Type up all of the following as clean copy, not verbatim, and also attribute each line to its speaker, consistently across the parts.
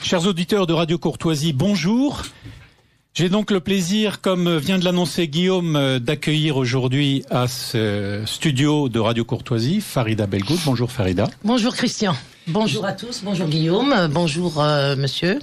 Speaker 1: Chers auditeurs de Radio Courtoisie, bonjour. J'ai donc le plaisir, comme vient de l'annoncer Guillaume, d'accueillir aujourd'hui à ce studio de Radio Courtoisie Farida Belgoul. Bonjour Farida.
Speaker 2: Bonjour Christian. Bonjour à tous. Bonjour Guillaume. Bonjour monsieur.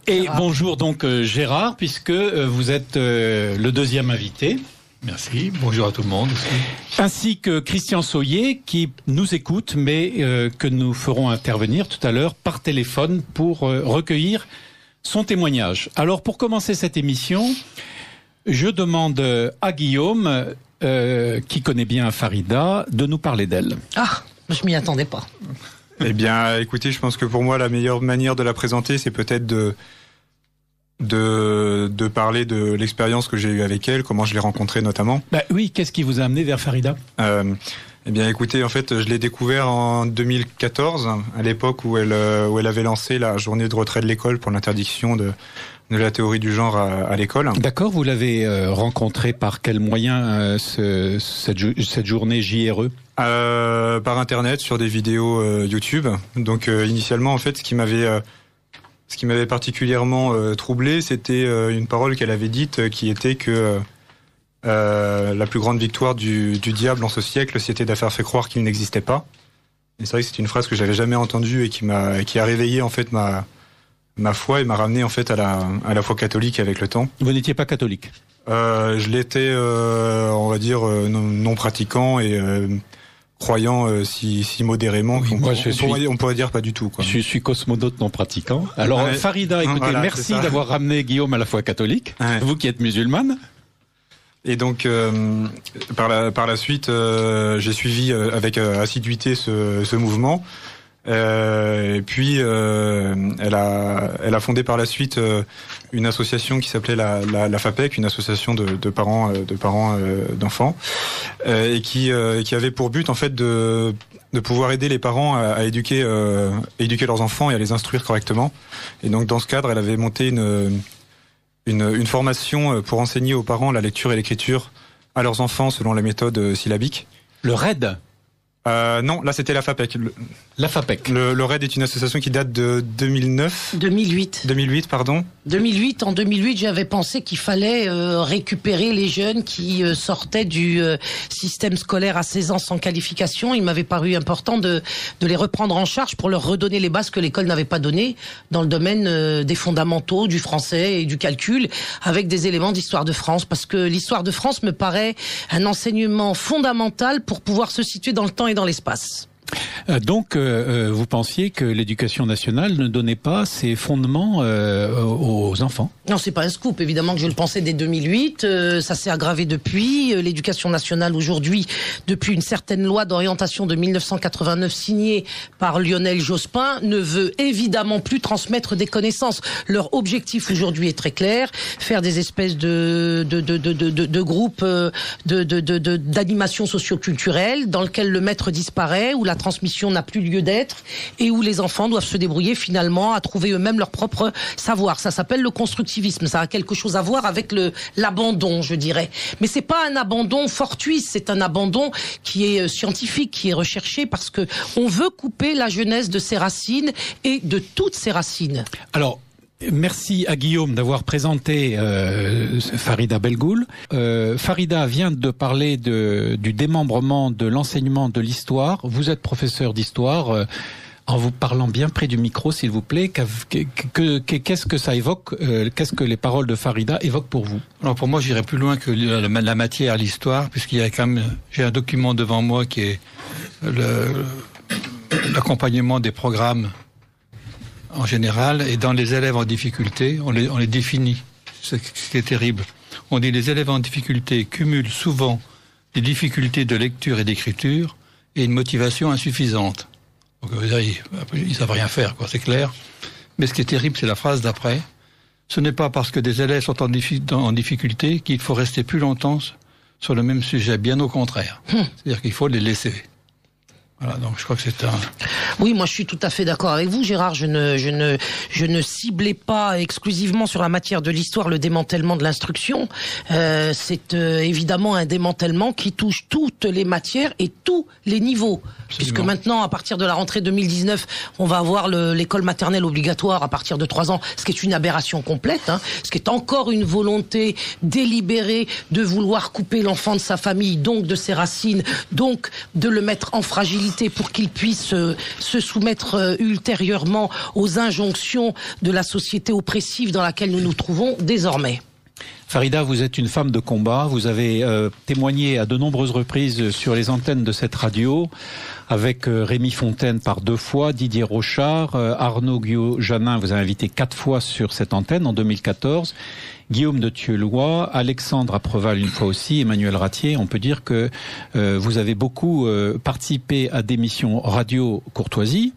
Speaker 1: Et bonjour donc Gérard, puisque vous êtes le deuxième invité.
Speaker 3: Merci, bonjour à tout le monde aussi.
Speaker 1: Ainsi que Christian Soyer, qui nous écoute, mais que nous ferons intervenir tout à l'heure par téléphone pour recueillir son témoignage. Alors, pour commencer cette émission, je demande à Guillaume, qui connaît bien Farida, de nous parler d'elle.
Speaker 2: Ah, je m'y attendais pas.
Speaker 4: Eh bien, écoutez, je pense que pour moi, la meilleure manière de la présenter, c'est peut-être de parler de l'expérience que j'ai eue avec elle, comment je l'ai rencontrée notamment.
Speaker 1: Bah oui, qu'est-ce qui vous a amené vers Farida ?
Speaker 4: Eh bien, écoutez, en fait, je l'ai découvert en 2014, à l'époque où elle avait lancé la journée de retrait de l'école pour l'interdiction de la théorie du genre à l'école.
Speaker 1: D'accord, vous l'avez rencontrée par quel moyen cette journée JRE ?
Speaker 4: Par Internet, sur des vidéos YouTube. Donc, initialement, en fait, ce qui m'avait particulièrement troublé, c'était une parole qu'elle avait dite qui était que la plus grande victoire du diable en ce siècle, c'était d'avoir fait croire qu'il n'existait pas. Et c'est vrai que c'est une phrase que j'avais jamais entendue et qui a réveillé en fait ma foi et m'a ramené en fait à la foi catholique avec le temps.
Speaker 1: Vous n'étiez pas catholique ?
Speaker 4: Je l'étais, on va dire, non pratiquant et croyant si modérément on pourrait dire pas du tout, quoi.
Speaker 1: Je suis cosmonaute non pratiquant. Alors Farida, écoutez, voilà, merci d'avoir ramené Guillaume à la foi catholique, vous qui êtes musulmane.
Speaker 4: Et donc par la suite, j'ai suivi avec assiduité ce mouvement. Et puis elle a fondé par la suite une association qui s'appelait la FAPEC, une association de parents d'enfants, et qui avait pour but en fait de pouvoir aider les parents à éduquer leurs enfants et à les instruire correctement. Et donc dans ce cadre, elle avait monté une formation pour enseigner aux parents la lecture et l'écriture à leurs enfants selon la méthode syllabique.
Speaker 1: Le RAID ?
Speaker 4: Non, là c'était la FAPEC.
Speaker 1: La FAPEC.
Speaker 4: Le RAID est une association qui date de 2009.
Speaker 2: 2008.
Speaker 4: 2008, pardon.
Speaker 2: 2008. En 2008, j'avais pensé qu'il fallait récupérer les jeunes qui sortaient du système scolaire à 16 ans sans qualification. Il m'avait paru important de les reprendre en charge pour leur redonner les bases que l'école n'avait pas données dans le domaine des fondamentaux, du français et du calcul, avec des éléments d'histoire de France. Parce que l'histoire de France me paraît un enseignement fondamental pour pouvoir se situer dans le temps et dans l'espace.
Speaker 1: Donc, vous pensiez que l'éducation nationale ne donnait pas ses fondements aux enfants ?
Speaker 2: Non, c'est pas un scoop. Évidemment que je le pensais dès 2008. Ça s'est aggravé depuis. L'éducation nationale aujourd'hui, depuis une certaine loi d'orientation de 1989 signée par Lionel Jospin, ne veut évidemment plus transmettre des connaissances. Leur objectif aujourd'hui est très clair: faire des espèces de groupes d'animation socio-culturelle dans lequel le maître disparaît, où la transmission n'a plus lieu d'être et où les enfants doivent se débrouiller finalement à trouver eux-mêmes leur propre savoir. Ça s'appelle le constructivisme. Ça a quelque chose à voir avec l'abandon, je dirais. Mais c'est pas un abandon fortuit, c'est un abandon qui est scientifique, qui est recherché, parce que on veut couper la jeunesse de ses racines et de toutes ses racines.
Speaker 1: Alors, merci à Guillaume d'avoir présenté Farida Belgoul. Farida vient de parler du démembrement de l'enseignement de l'histoire. Vous êtes professeur d'histoire. En vous parlant bien près du micro, s'il vous plaît, qu'est-ce que ça évoque, qu'est-ce que les paroles de Farida évoquent pour vous ?
Speaker 3: Alors pour moi, j'irai plus loin que la matière, l'histoire, puisqu'il y a quand même, j'ai un document devant moi qui est l'accompagnement des programmes en général, et dans les élèves en difficulté, on les définit. Ce qui est terrible. On dit les élèves en difficulté cumulent souvent des difficultés de lecture et d'écriture et une motivation insuffisante. Donc ils savent rien faire, quoi, c'est clair. Mais ce qui est terrible, c'est la phrase d'après. Ce n'est pas parce que des élèves sont en difficulté qu'il faut rester plus longtemps sur le même sujet, bien au contraire. C'est-à-dire qu'il faut les laisser. Voilà, donc je crois que c'est un...
Speaker 2: Oui, moi je suis tout à fait d'accord avec vous, Gérard. Je ne ciblais pas exclusivement sur la matière de l'histoire le démantèlement de l'instruction. C'est évidemment un démantèlement qui touche toutes les matières et tous les niveaux. Absolument. Puisque maintenant, à partir de la rentrée 2019, on va avoir l'école maternelle obligatoire à partir de 3 ans, ce qui est une aberration complète, hein, ce qui est encore une volonté délibérée de vouloir couper l'enfant de sa famille, donc de ses racines, donc de le mettre en fragilité pour qu'il puisse se soumettre ultérieurement aux injonctions de la société oppressive dans laquelle nous nous trouvons désormais.
Speaker 1: Farida, vous êtes une femme de combat. Vous avez témoigné à de nombreuses reprises sur les antennes de cette radio avec Rémi Fontaine par 2 fois, Didier Rochard, Arnaud Guillot-Janin, vous avez invité 4 fois sur cette antenne en 2014. Guillaume de Thieulois, Alexandre Apreval une fois aussi, Emmanuel Ratier. On peut dire que vous avez beaucoup participé à des missions radio Courtoisie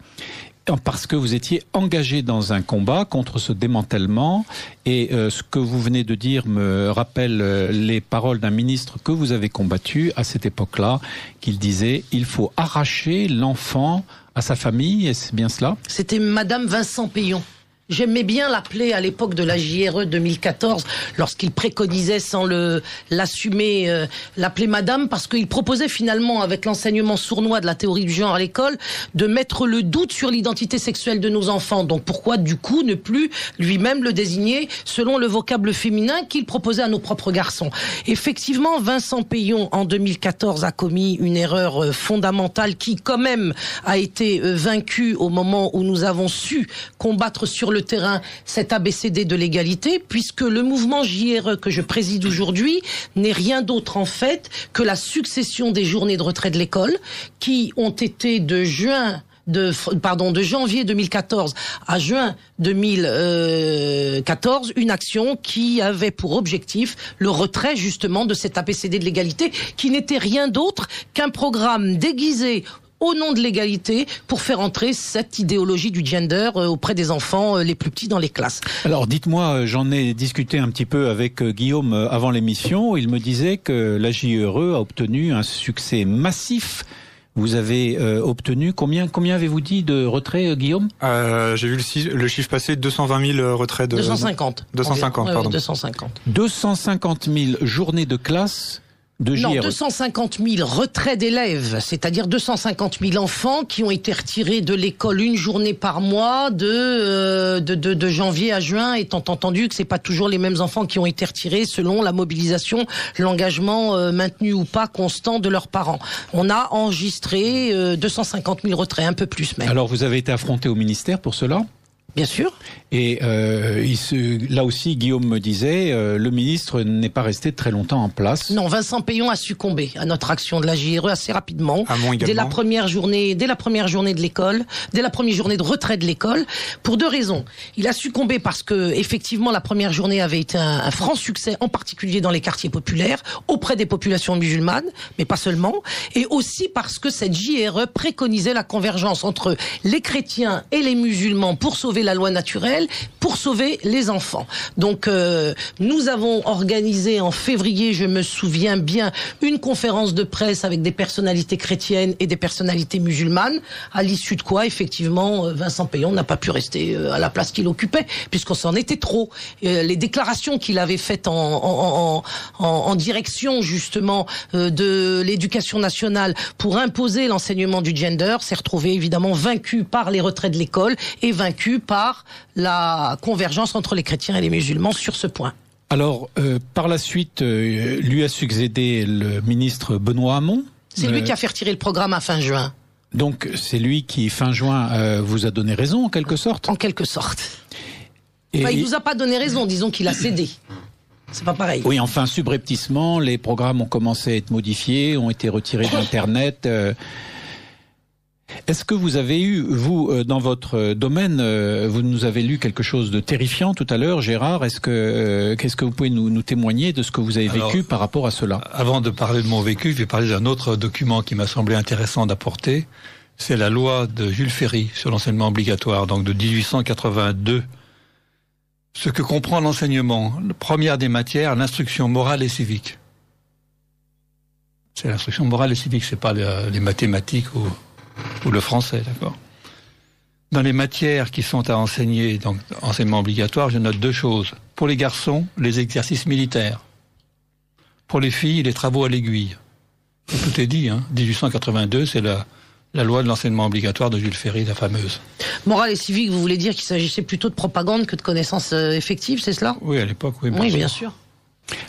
Speaker 1: parce que vous étiez engagé dans un combat contre ce démantèlement. Et ce que vous venez de dire me rappelle les paroles d'un ministre que vous avez combattu à cette époque-là, qu'il disait « Il faut arracher l'enfant à sa famille ». Et c'est bien cela?
Speaker 2: C'était Madame Vincent Payon. J'aimais bien l'appeler à l'époque de la JRE 2014, lorsqu'il préconisait sans l'assumer, l'appeler madame, parce qu'il proposait finalement, avec l'enseignement sournois de la théorie du genre à l'école, de mettre le doute sur l'identité sexuelle de nos enfants. Donc pourquoi, du coup, ne plus lui-même le désigner selon le vocable féminin qu'il proposait à nos propres garçons? Effectivement, Vincent Payon, en 2014, a commis une erreur fondamentale qui, quand même, a été vaincue au moment où nous avons su combattre sur le terrain cet ABCD de l'égalité, puisque le mouvement JRE que je préside aujourd'hui n'est rien d'autre en fait que la succession des journées de retrait de l'école qui ont été de janvier 2014 à juin 2014, une action qui avait pour objectif le retrait justement de cet ABCD de l'égalité qui n'était rien d'autre qu'un programme déguisé au nom de l'égalité, pour faire entrer cette idéologie du gender auprès des enfants les plus petits dans les classes.
Speaker 1: Alors dites-moi, j'en ai discuté un petit peu avec Guillaume avant l'émission, il me disait que la JRE a obtenu un succès massif. Vous avez obtenu, combien avez-vous dit de retraits, Guillaume?
Speaker 4: J'ai vu le chiffre passer, 220 000 retraits de...
Speaker 2: 250.
Speaker 4: 250, pardon.
Speaker 2: 250.
Speaker 1: 250 000 journées de classe de JRE.
Speaker 2: Non, 250 000 retraits d'élèves, c'est-à-dire 250 000 enfants qui ont été retirés de l'école une journée par mois de janvier à juin, étant entendu que c'est pas toujours les mêmes enfants qui ont été retirés selon la mobilisation, l'engagement maintenu ou pas constant de leurs parents. On a enregistré 250 000 retraits, un peu plus même.
Speaker 1: Alors vous avez été affronté au ministère pour cela ?
Speaker 2: Bien sûr.
Speaker 1: Et là aussi, Guillaume me disait, le ministre n'est pas resté très longtemps en place.
Speaker 2: Non, Vincent Payon a succombé à notre action de la JRE assez rapidement. Dès la première journée de l'école, dès la première journée de retrait de l'école, pour 2 raisons. Il a succombé parce que effectivement la première journée avait été un franc succès, en particulier dans les quartiers populaires, auprès des populations musulmanes, mais pas seulement, et aussi parce que cette JRE préconisait la convergence entre les chrétiens et les musulmans pour sauver la loi naturelle, pour sauver les enfants. Donc nous avons organisé en février, je me souviens bien, une conférence de presse avec des personnalités chrétiennes et des personnalités musulmanes, à l'issue de quoi, effectivement, Vincent Payon n'a pas pu rester à la place qu'il occupait, puisqu'on s'en était trop. Les déclarations qu'il avait faites en direction, justement, de l'éducation nationale pour imposer l'enseignement du gender s'est retrouvé, évidemment, vaincu par les retraits de l'école et vaincu par la convergence entre les chrétiens et les musulmans sur ce point.
Speaker 1: Alors, par la suite, lui a succédé le ministre Benoît Hamon.
Speaker 2: C'est lui qui a fait retirer le programme à fin juin.
Speaker 1: Donc, c'est lui qui, fin juin, vous a donné raison, en quelque sorte?
Speaker 2: En quelque sorte. Enfin, il nous a pas donné raison, disons qu'il a cédé. C'est pas pareil.
Speaker 1: Oui, enfin, subrepticement, les programmes ont commencé à être modifiés, ont été retirés d'Internet. Est-ce que vous avez eu, vous, dans votre domaine, vous nous avez lu quelque chose de terrifiant tout à l'heure, Gérard. Qu'est-ce que vous pouvez nous témoigner de ce que vous avez vécu par rapport à cela?
Speaker 3: Avant de parler de mon vécu, je vais parler d'un autre document qui m'a semblé intéressant d'apporter. C'est la loi de Jules Ferry sur l'enseignement obligatoire, donc de 1882. Ce que comprend l'enseignement, la première des matières, l'instruction morale et civique. C'est l'instruction morale et civique, c'est pas les mathématiques ou ou le français, d'accord. Dans les matières qui sont à enseigner, donc enseignement obligatoire, je note 2 choses. Pour les garçons, les exercices militaires. Pour les filles, les travaux à l'aiguille. Tout est dit, 1882, c'est la loi de l'enseignement obligatoire de Jules Ferry, la fameuse.
Speaker 2: Morale et civique, vous voulez dire qu'il s'agissait plutôt de propagande que de connaissances effectives, c'est cela?
Speaker 3: Oui, à l'époque, oui.
Speaker 2: Oui, bien sûr.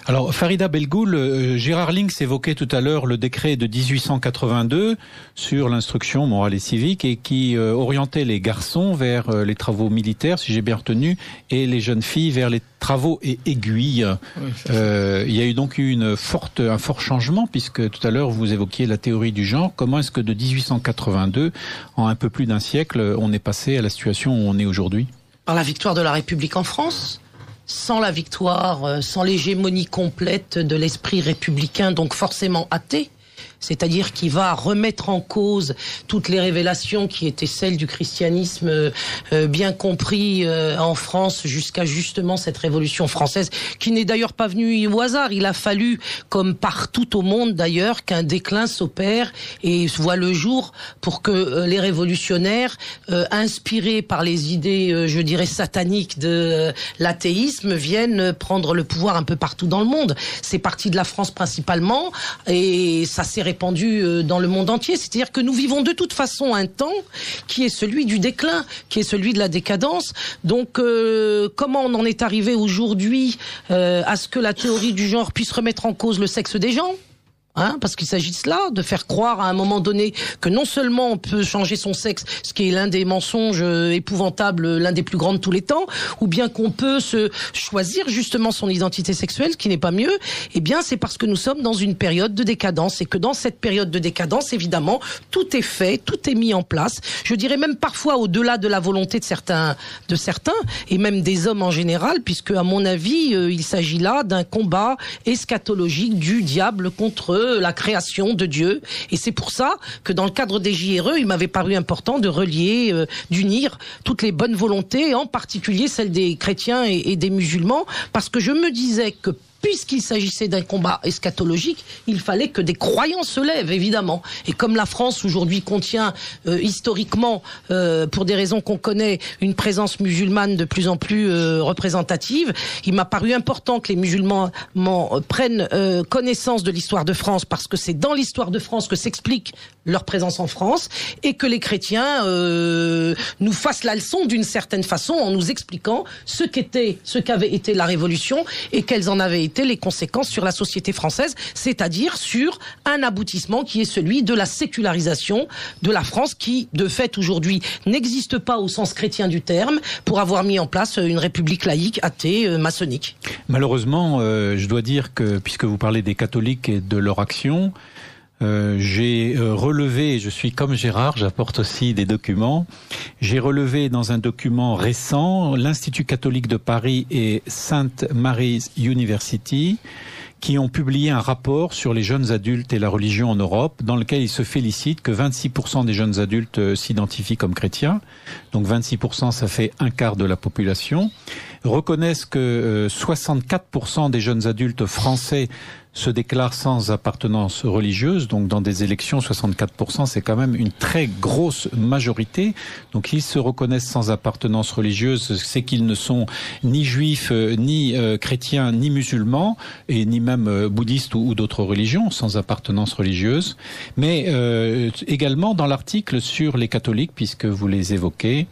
Speaker 1: Alors, Farida Belgoul, Gérard Linx évoquait tout à l'heure le décret de 1882 sur l'instruction morale et civique et qui orientait les garçons vers les travaux militaires, si j'ai bien retenu, et les jeunes filles vers les travaux et aiguilles. Oui, il y a eu donc un fort changement puisque tout à l'heure vous évoquiez la théorie du genre. Comment est-ce que de 1882, en un peu plus d'un siècle, on est passé à la situation où on est aujourd'hui?
Speaker 2: Par la victoire de la République en France. Sans la victoire, sans l'hégémonie complète de l'esprit républicain, donc forcément athée, c'est-à-dire qui va remettre en cause toutes les révélations qui étaient celles du christianisme bien compris en France jusqu'à justement cette révolution française, qui n'est d'ailleurs pas venue au hasard. Il a fallu, comme partout au monde d'ailleurs, qu'un déclin s'opère et voit le jour pour que les révolutionnaires, inspirés par les idées, je dirais, sataniques de l'athéisme, viennent prendre le pouvoir un peu partout dans le monde. C'est parti de la France principalement et ça s'est répandu dans le monde entier. C'est-à-dire que nous vivons de toute façon un temps qui est celui du déclin, qui est celui de la décadence. Donc, comment on en est arrivé aujourd'hui à ce que la théorie du genre puisse remettre en cause le sexe des gens ? Parce qu'il s'agit de cela, de faire croire à un moment donné que non seulement on peut changer son sexe, ce qui est l'un des mensonges épouvantables, l'un des plus grands de tous les temps, ou bien qu'on peut se choisir justement son identité sexuelle, ce qui n'est pas mieux. Eh bien, c'est parce que nous sommes dans une période de décadence et que dans cette période de décadence, évidemment, tout est fait, tout est mis en place. Je dirais même parfois au-delà de la volonté de certains, et même des hommes en général, puisque à mon avis, il s'agit là d'un combat eschatologique du diable contre la création de Dieu. Et c'est pour ça que dans le cadre des JRE, il m'avait paru important de relier, d'unir toutes les bonnes volontés, en particulier celles des chrétiens et des musulmans, parce que je me disais que puisqu'il s'agissait d'un combat eschatologique, il fallait que des croyants se lèvent, évidemment. Et comme la France aujourd'hui contient historiquement, pour des raisons qu'on connaît, une présence musulmane de plus en plus représentative, il m'a paru important que les musulmans prennent connaissance de l'histoire de France, parce que c'est dans l'histoire de France que s'explique leur présence en France, et que les chrétiens nous fassent la leçon d'une certaine façon en nous expliquant ce qu'avait été la Révolution et quelles en avaient été les conséquences sur la société française, c'est-à-dire sur un aboutissement qui est celui de la sécularisation de la France, qui de fait aujourd'hui n'existe pas au sens chrétien du terme, pour avoir mis en place une république laïque, athée, maçonnique.
Speaker 1: Malheureusement, je dois dire que, puisque vous parlez des catholiques et de leur action, j'ai relevé, je suis comme Gérard, j'apporte aussi des documents, j'ai relevé dans un document récent l'Institut catholique de Paris et St. Mary's University qui ont publié un rapport sur les jeunes adultes et la religion en Europe, dans lequel ils se félicitent que 26% des jeunes adultes s'identifient comme chrétiens, donc 26% ça fait un quart de la population, reconnaissent que 64% des jeunes adultes français se déclarent sans appartenance religieuse, donc dans des élections, 64%, c'est quand même une très grosse majorité. Donc ils se reconnaissent sans appartenance religieuse, c'est qu'ils ne sont ni juifs, ni chrétiens, ni musulmans, et ni même bouddhistes ou d'autres religions, sans appartenance religieuse. Mais également dans l'article sur les catholiques, puisque vous les évoquez,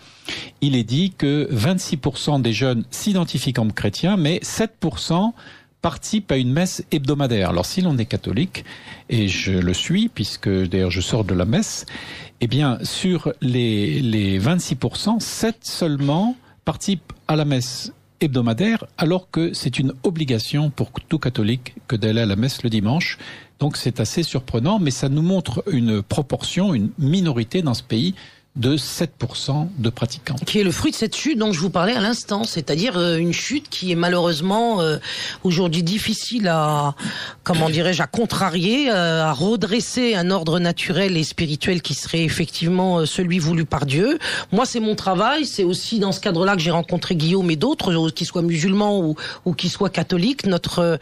Speaker 1: il est dit que 26% des jeunes s'identifient comme chrétiens, mais 7% participe à une messe hebdomadaire. Alors si l'on est catholique, et je le suis, puisque d'ailleurs je sors de la messe, eh bien sur les 26%, 7 seulement participent à la messe hebdomadaire, alors que c'est une obligation pour tout catholique que d'aller à la messe le dimanche. Donc c'est assez surprenant, mais ça nous montre une proportion, une minorité dans ce pays de 7% de pratiquants.
Speaker 2: Qui est le fruit de cette chute dont je vous parlais à l'instant, c'est-à-dire une chute qui est malheureusement aujourd'hui difficile à, comment dirais-je, à contrarier, à redresser un ordre naturel et spirituel qui serait effectivement celui voulu par Dieu. Moi, c'est mon travail, c'est aussi dans ce cadre-là que j'ai rencontré Guillaume et d'autres, qu'ils soient musulmans ou qu'ils soient catholiques. Notre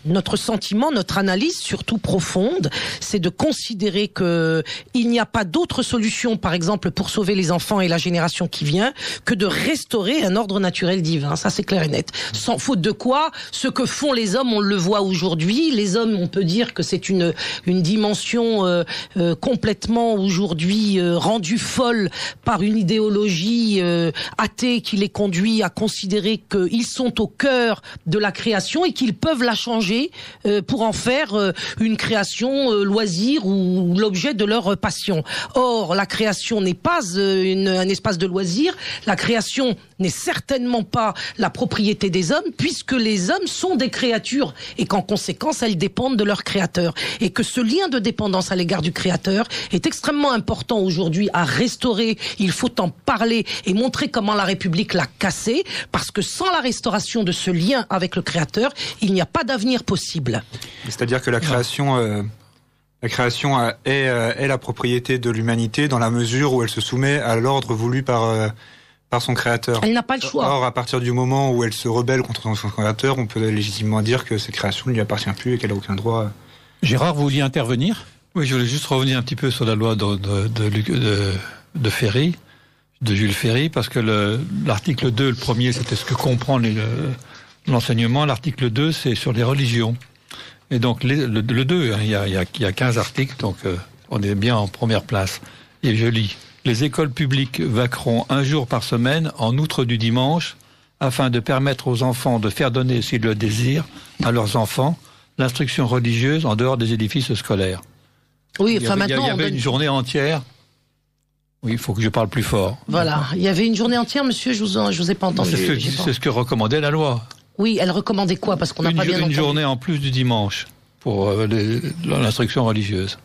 Speaker 2: Notre sentiment, notre analyse, surtout profonde, c'est de considérer que il n'y a pas d'autre solution, par exemple, pour sauver les enfants et la génération qui vient, que de restaurer un ordre naturel divin. Ça, c'est clair et net. Sans faute de quoi, ce que font les hommes, on le voit aujourd'hui. Les hommes, on peut dire que c'est une dimension complètement aujourd'hui rendue folle par une idéologie athée qui les conduit à considérer qu'ils sont au cœur de la création et qu'ils peuvent la changer pour en faire une création loisir ou l'objet de leur passion. Or, la création n'est pas un espace de loisir. La création n'est certainement pas la propriété des hommes, puisque les hommes sont des créatures et qu'en conséquence, elles dépendent de leur créateur. Et que ce lien de dépendance à l'égard du créateur est extrêmement important aujourd'hui à restaurer. Il faut en parler et montrer comment la République l'a cassé, parce que sans la restauration de ce lien avec le créateur, il n'y a pas d'avenir possible.
Speaker 4: C'est-à-dire que la création est la propriété de l'humanité dans la mesure où elle se soumet à l'ordre voulu par son créateur.
Speaker 2: Elle n'a pas le choix.
Speaker 4: Or, à partir du moment où elle se rebelle contre son créateur, on peut légitimement dire que cette création ne lui appartient plus et qu'elle n'a aucun droit.
Speaker 1: Gérard, vous vouliez intervenir ?
Speaker 3: Oui, je voulais juste revenir un petit peu sur la loi de Ferry, de Jules Ferry, parce que l'article 2, le premier, c'était ce que comprend l'enseignement. L'article 2, c'est sur les religions. Et donc, le 2, il y a 15 articles, donc on est bien en première place. Et je lis. Les écoles publiques vaqueront un jour par semaine, en outre du dimanche, afin de permettre aux enfants de faire donner, s'ils le désirent, à leurs enfants, l'instruction religieuse en dehors des édifices scolaires.
Speaker 2: Oui, enfin maintenant...
Speaker 3: Il y avait une journée entière. Oui, il faut que je parle plus fort.
Speaker 2: Voilà, il y avait une journée entière, monsieur, je vous ai pas entendu.
Speaker 3: C'est ce que recommandait la loi.
Speaker 2: Oui, elle recommandait quoi? Parce qu'on n'a pas bien entendu.
Speaker 3: Une journée en plus du dimanche pour l'instruction religieuse.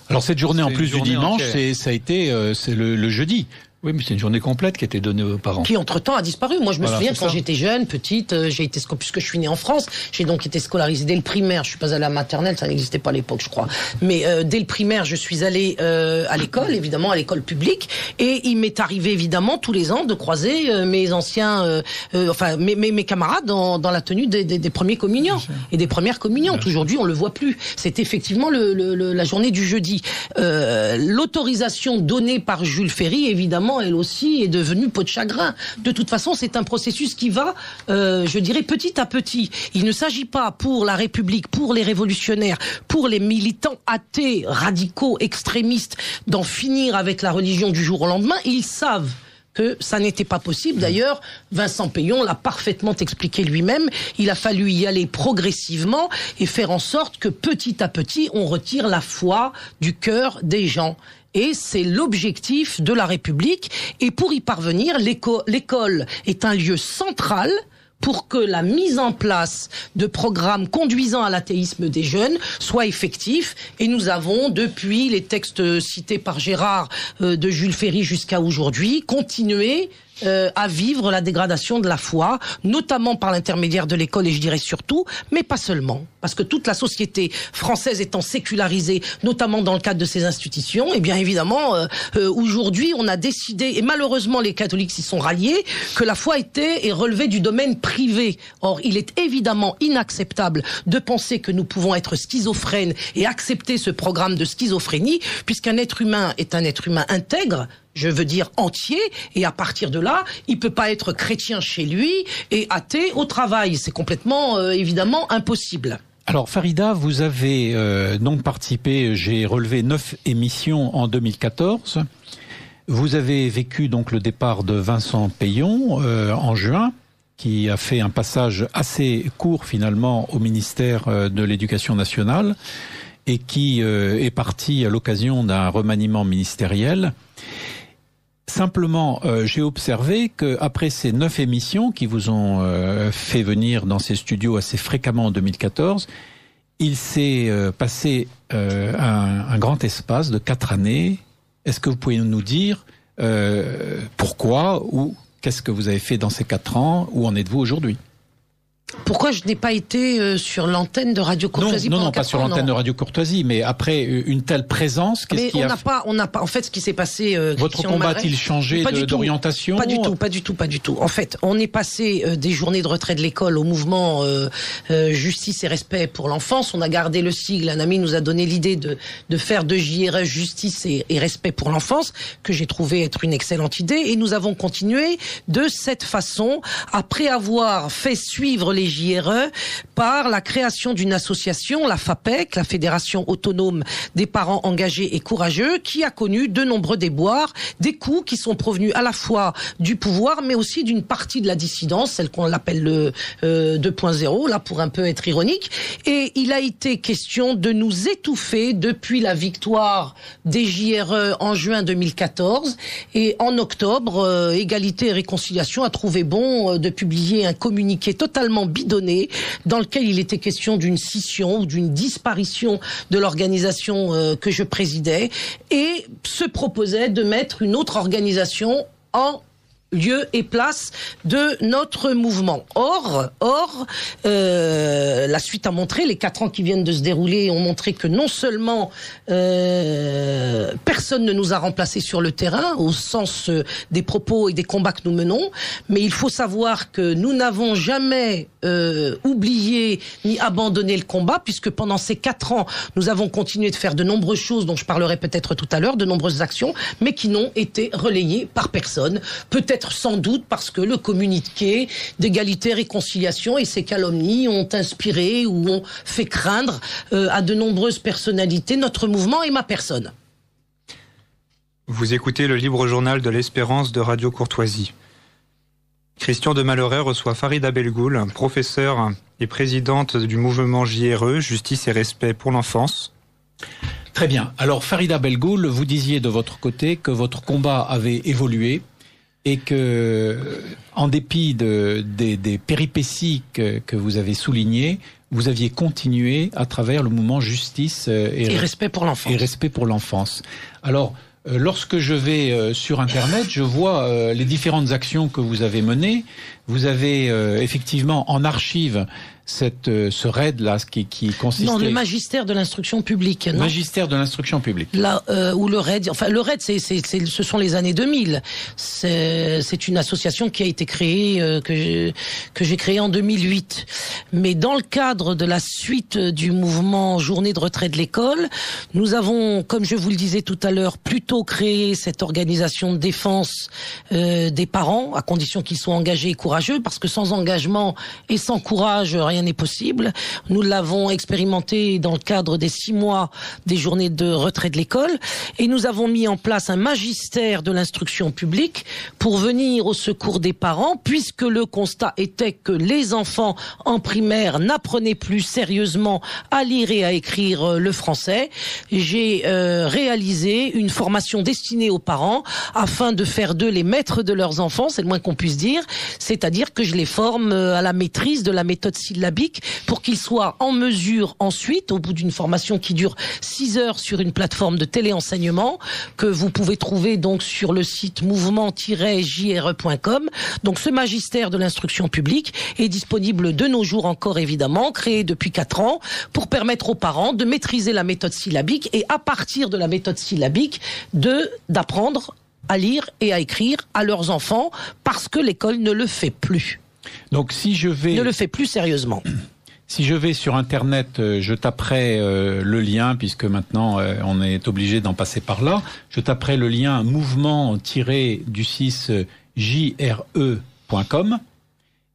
Speaker 1: Alors cette journée en plus du dimanche, c'est le jeudi.
Speaker 3: Oui, mais c'est une journée complète qui a été donnée aux parents.
Speaker 2: Qui entre-temps a disparu. Moi, je me souviens quand j'étais jeune, petite, puisque je suis né en France, j'ai donc été scolarisée dès le primaire. Je suis pas allée à la maternelle, ça n'existait pas à l'époque, je crois. Mais dès le primaire, je suis allée à l'école, évidemment, à l'école publique, et il m'est arrivé évidemment tous les ans de croiser mes anciens, mes camarades dans la tenue des premiers communions et des premières communions. Aujourd'hui, on le voit plus. C'est effectivement la journée du jeudi. L'autorisation donnée par Jules Ferry, évidemment, elle aussi est devenue peau de chagrin. De toute façon, c'est un processus qui va, je dirais, petit à petit. Il ne s'agit pas pour la République, pour les révolutionnaires, pour les militants athées, radicaux, extrémistes, d'en finir avec la religion du jour au lendemain. Ils savent que ça n'était pas possible. D'ailleurs, Vincent Peillon l'a parfaitement expliqué lui-même. Il a fallu y aller progressivement et faire en sorte que petit à petit, on retire la foi du cœur des gens. Et c'est l'objectif de la République. Et pour y parvenir, l'école est un lieu central pour que la mise en place de programmes conduisant à l'athéisme des jeunes soit effectif. Et nous avons, depuis les textes cités par Gérard de Jules Ferry jusqu'à aujourd'hui, continué à vivre la dégradation de la foi, notamment par l'intermédiaire de l'école, et je dirais surtout, mais pas seulement. Parce que toute la société française étant sécularisée, notamment dans le cadre de ces institutions, et bien évidemment, aujourd'hui, on a décidé, et malheureusement les catholiques s'y sont ralliés, que la foi était et relevait du domaine privé. Or, il est évidemment inacceptable de penser que nous pouvons être schizophrènes et accepter ce programme de schizophrénie, puisqu'un être humain est un être humain intègre, je veux dire entier, et à partir de là, il peut pas être chrétien chez lui et athée au travail. C'est complètement, évidemment, impossible.
Speaker 1: Alors Farida, vous avez donc participé, j'ai relevé 9 émissions en 2014. Vous avez vécu donc le départ de Vincent Peillon en juin, qui a fait un passage assez court finalement au ministère de l'Éducation nationale et qui est parti à l'occasion d'un remaniement ministériel. Simplement, j'ai observé qu'après ces 9 émissions qui vous ont fait venir dans ces studios assez fréquemment en 2014, il s'est passé un grand espace de 4 années. Est-ce que vous pouvez nous dire pourquoi ou qu'est-ce que vous avez fait dans ces 4 ans? Où en êtes-vous aujourd'hui?
Speaker 2: Pourquoi je n'ai pas été sur l'antenne de Radio Courtoisie?
Speaker 1: Non, pas sur l'antenne de Radio Courtoisie, mais après une telle présence, qu'est-ce qui
Speaker 2: on n'a pas. En fait, ce qui s'est passé.
Speaker 1: Votre combat a-t-il changé d'orientation?
Speaker 2: Pas du tout. En fait, on est passé des journées de retrait de l'école au mouvement Justice et Respect pour l'enfance. On a gardé le sigle. Un ami nous a donné l'idée de faire de JRE Justice et Respect pour l'enfance, que j'ai trouvé être une excellente idée. Et nous avons continué de cette façon, après avoir fait suivre les JRE par la création d'une association, la FAPEC, la Fédération Autonome des Parents Engagés et Courageux, qui a connu de nombreux déboires, des coups qui sont provenus à la fois du pouvoir, mais aussi d'une partie de la dissidence, celle qu'on appelle le 2.0, là pour un peu être ironique. Et il a été question de nous étouffer depuis la victoire des JRE en juin 2014. Et en octobre, Égalité et Réconciliation a trouvé bon de publier un communiqué totalement bidonné dans lequel il était question d'une scission ou d'une disparition de l'organisation que je présidais et se proposait de mettre une autre organisation en lieu et place de notre mouvement. Or, la suite a montré, les 4 ans qui viennent de se dérouler ont montré que non seulement personne ne nous a remplacés sur le terrain, au sens des propos et des combats que nous menons, mais il faut savoir que nous n'avons jamais oublié ni abandonné le combat, puisque pendant ces 4 ans, nous avons continué de faire de nombreuses choses, dont je parlerai peut-être tout à l'heure, de nombreuses actions, mais qui n'ont été relayées par personne. Peut-être sans doute parce que le communiqué d'égalité, réconciliation et ses calomnies ont inspiré ou ont fait craindre à de nombreuses personnalités notre mouvement et ma personne.
Speaker 4: Vous écoutez le libre journal de l'Espérance de Radio Courtoisie. Christian de Malleray reçoit Farida Belgoul, professeure et présidente du mouvement JRE, Justice et Respect pour l'enfance.
Speaker 1: Très bien. Alors Farida Belgoul, vous disiez de votre côté que votre combat avait évolué et que, en dépit des péripéties que vous avez soulignées, vous aviez continué à travers le mouvement Justice et
Speaker 2: Respect pour l'enfance.
Speaker 1: Et Respect pour l'enfance. Alors, lorsque je vais sur Internet, je vois les différentes actions que vous avez menées. Vous avez effectivement en archive ce raid là qui consistait...
Speaker 2: Non, le magistère de l'instruction publique. Non,
Speaker 1: magistère de l'instruction publique.
Speaker 2: Là où le raid, enfin le raid, ce sont les années 2000. C'est une association qui a été créée que j'ai créée en 2008. Mais dans le cadre de la suite du mouvement Journée de retrait de l'école, nous avons, comme je vous le disais tout à l'heure, plutôt créé cette organisation de défense des parents, à condition qu'ils soient engagés et courageux, parce que sans engagement et sans courage, rien n'est possible. Nous l'avons expérimenté dans le cadre des 6 mois des journées de retrait de l'école et nous avons mis en place un magistère de l'instruction publique pour venir au secours des parents, puisque le constat était que les enfants en primaire n'apprenaient plus sérieusement à lire et à écrire le français. J'ai réalisé une formation destinée aux parents afin de faire d'eux les maîtres de leurs enfants, c'est le moins qu'on puisse dire, c'est-à-dire que je les forme à la maîtrise de la méthode syllabique pour qu'ils soient en mesure ensuite, au bout d'une formation qui dure 6 heures sur une plateforme de téléenseignement que vous pouvez trouver donc sur le site mouvement-jre.com. Donc ce magistère de l'instruction publique est disponible de nos jours encore évidemment, créé depuis 4 ans pour permettre aux parents de maîtriser la méthode syllabique et à partir de la méthode syllabique d'apprendre à lire et à écrire à leurs enfants parce que l'école ne le fait plus.
Speaker 1: Donc si je vais...
Speaker 2: Ne le fait plus sérieusement.
Speaker 1: Si je vais sur Internet, je taperai le lien, puisque maintenant on est obligé d'en passer par là, je taperai le lien mouvement-du6jre.com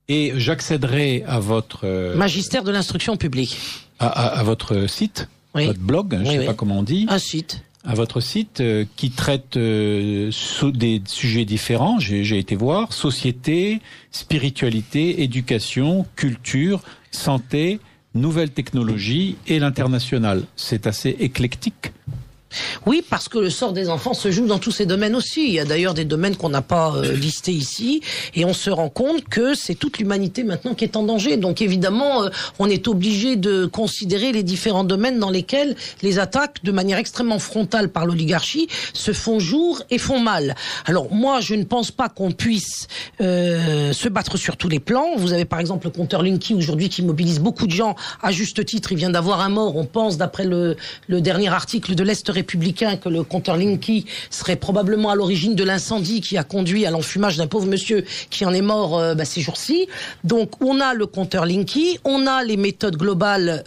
Speaker 1: et j'accéderai à votre...
Speaker 2: Magistère de l'instruction publique.
Speaker 1: À votre site,
Speaker 2: oui.
Speaker 1: Votre blog, je ne sais pas comment on dit.
Speaker 2: Un site.
Speaker 1: À votre site qui traite des sujets différents, j'ai été voir, société, spiritualité, éducation, culture, santé, nouvelles technologies et l'international. C'est assez éclectique.
Speaker 2: Oui, parce que le sort des enfants se joue dans tous ces domaines aussi. Il y a d'ailleurs des domaines qu'on n'a pas listés ici, et on se rend compte que c'est toute l'humanité maintenant qui est en danger. Donc évidemment, on est obligé de considérer les différents domaines dans lesquels les attaques, de manière extrêmement frontale par l'oligarchie, se font jour et font mal. Alors moi, je ne pense pas qu'on puisse se battre sur tous les plans. Vous avez par exemple le compteur Linky aujourd'hui qui mobilise beaucoup de gens, à juste titre. Il vient d'avoir un mort. On pense, d'après le dernier article de l'Est républicain, que le compteur Linky serait probablement à l'origine de l'incendie qui a conduit à l'enfumage d'un pauvre monsieur qui en est mort ces jours-ci. Donc on a le compteur Linky, on a les méthodes globales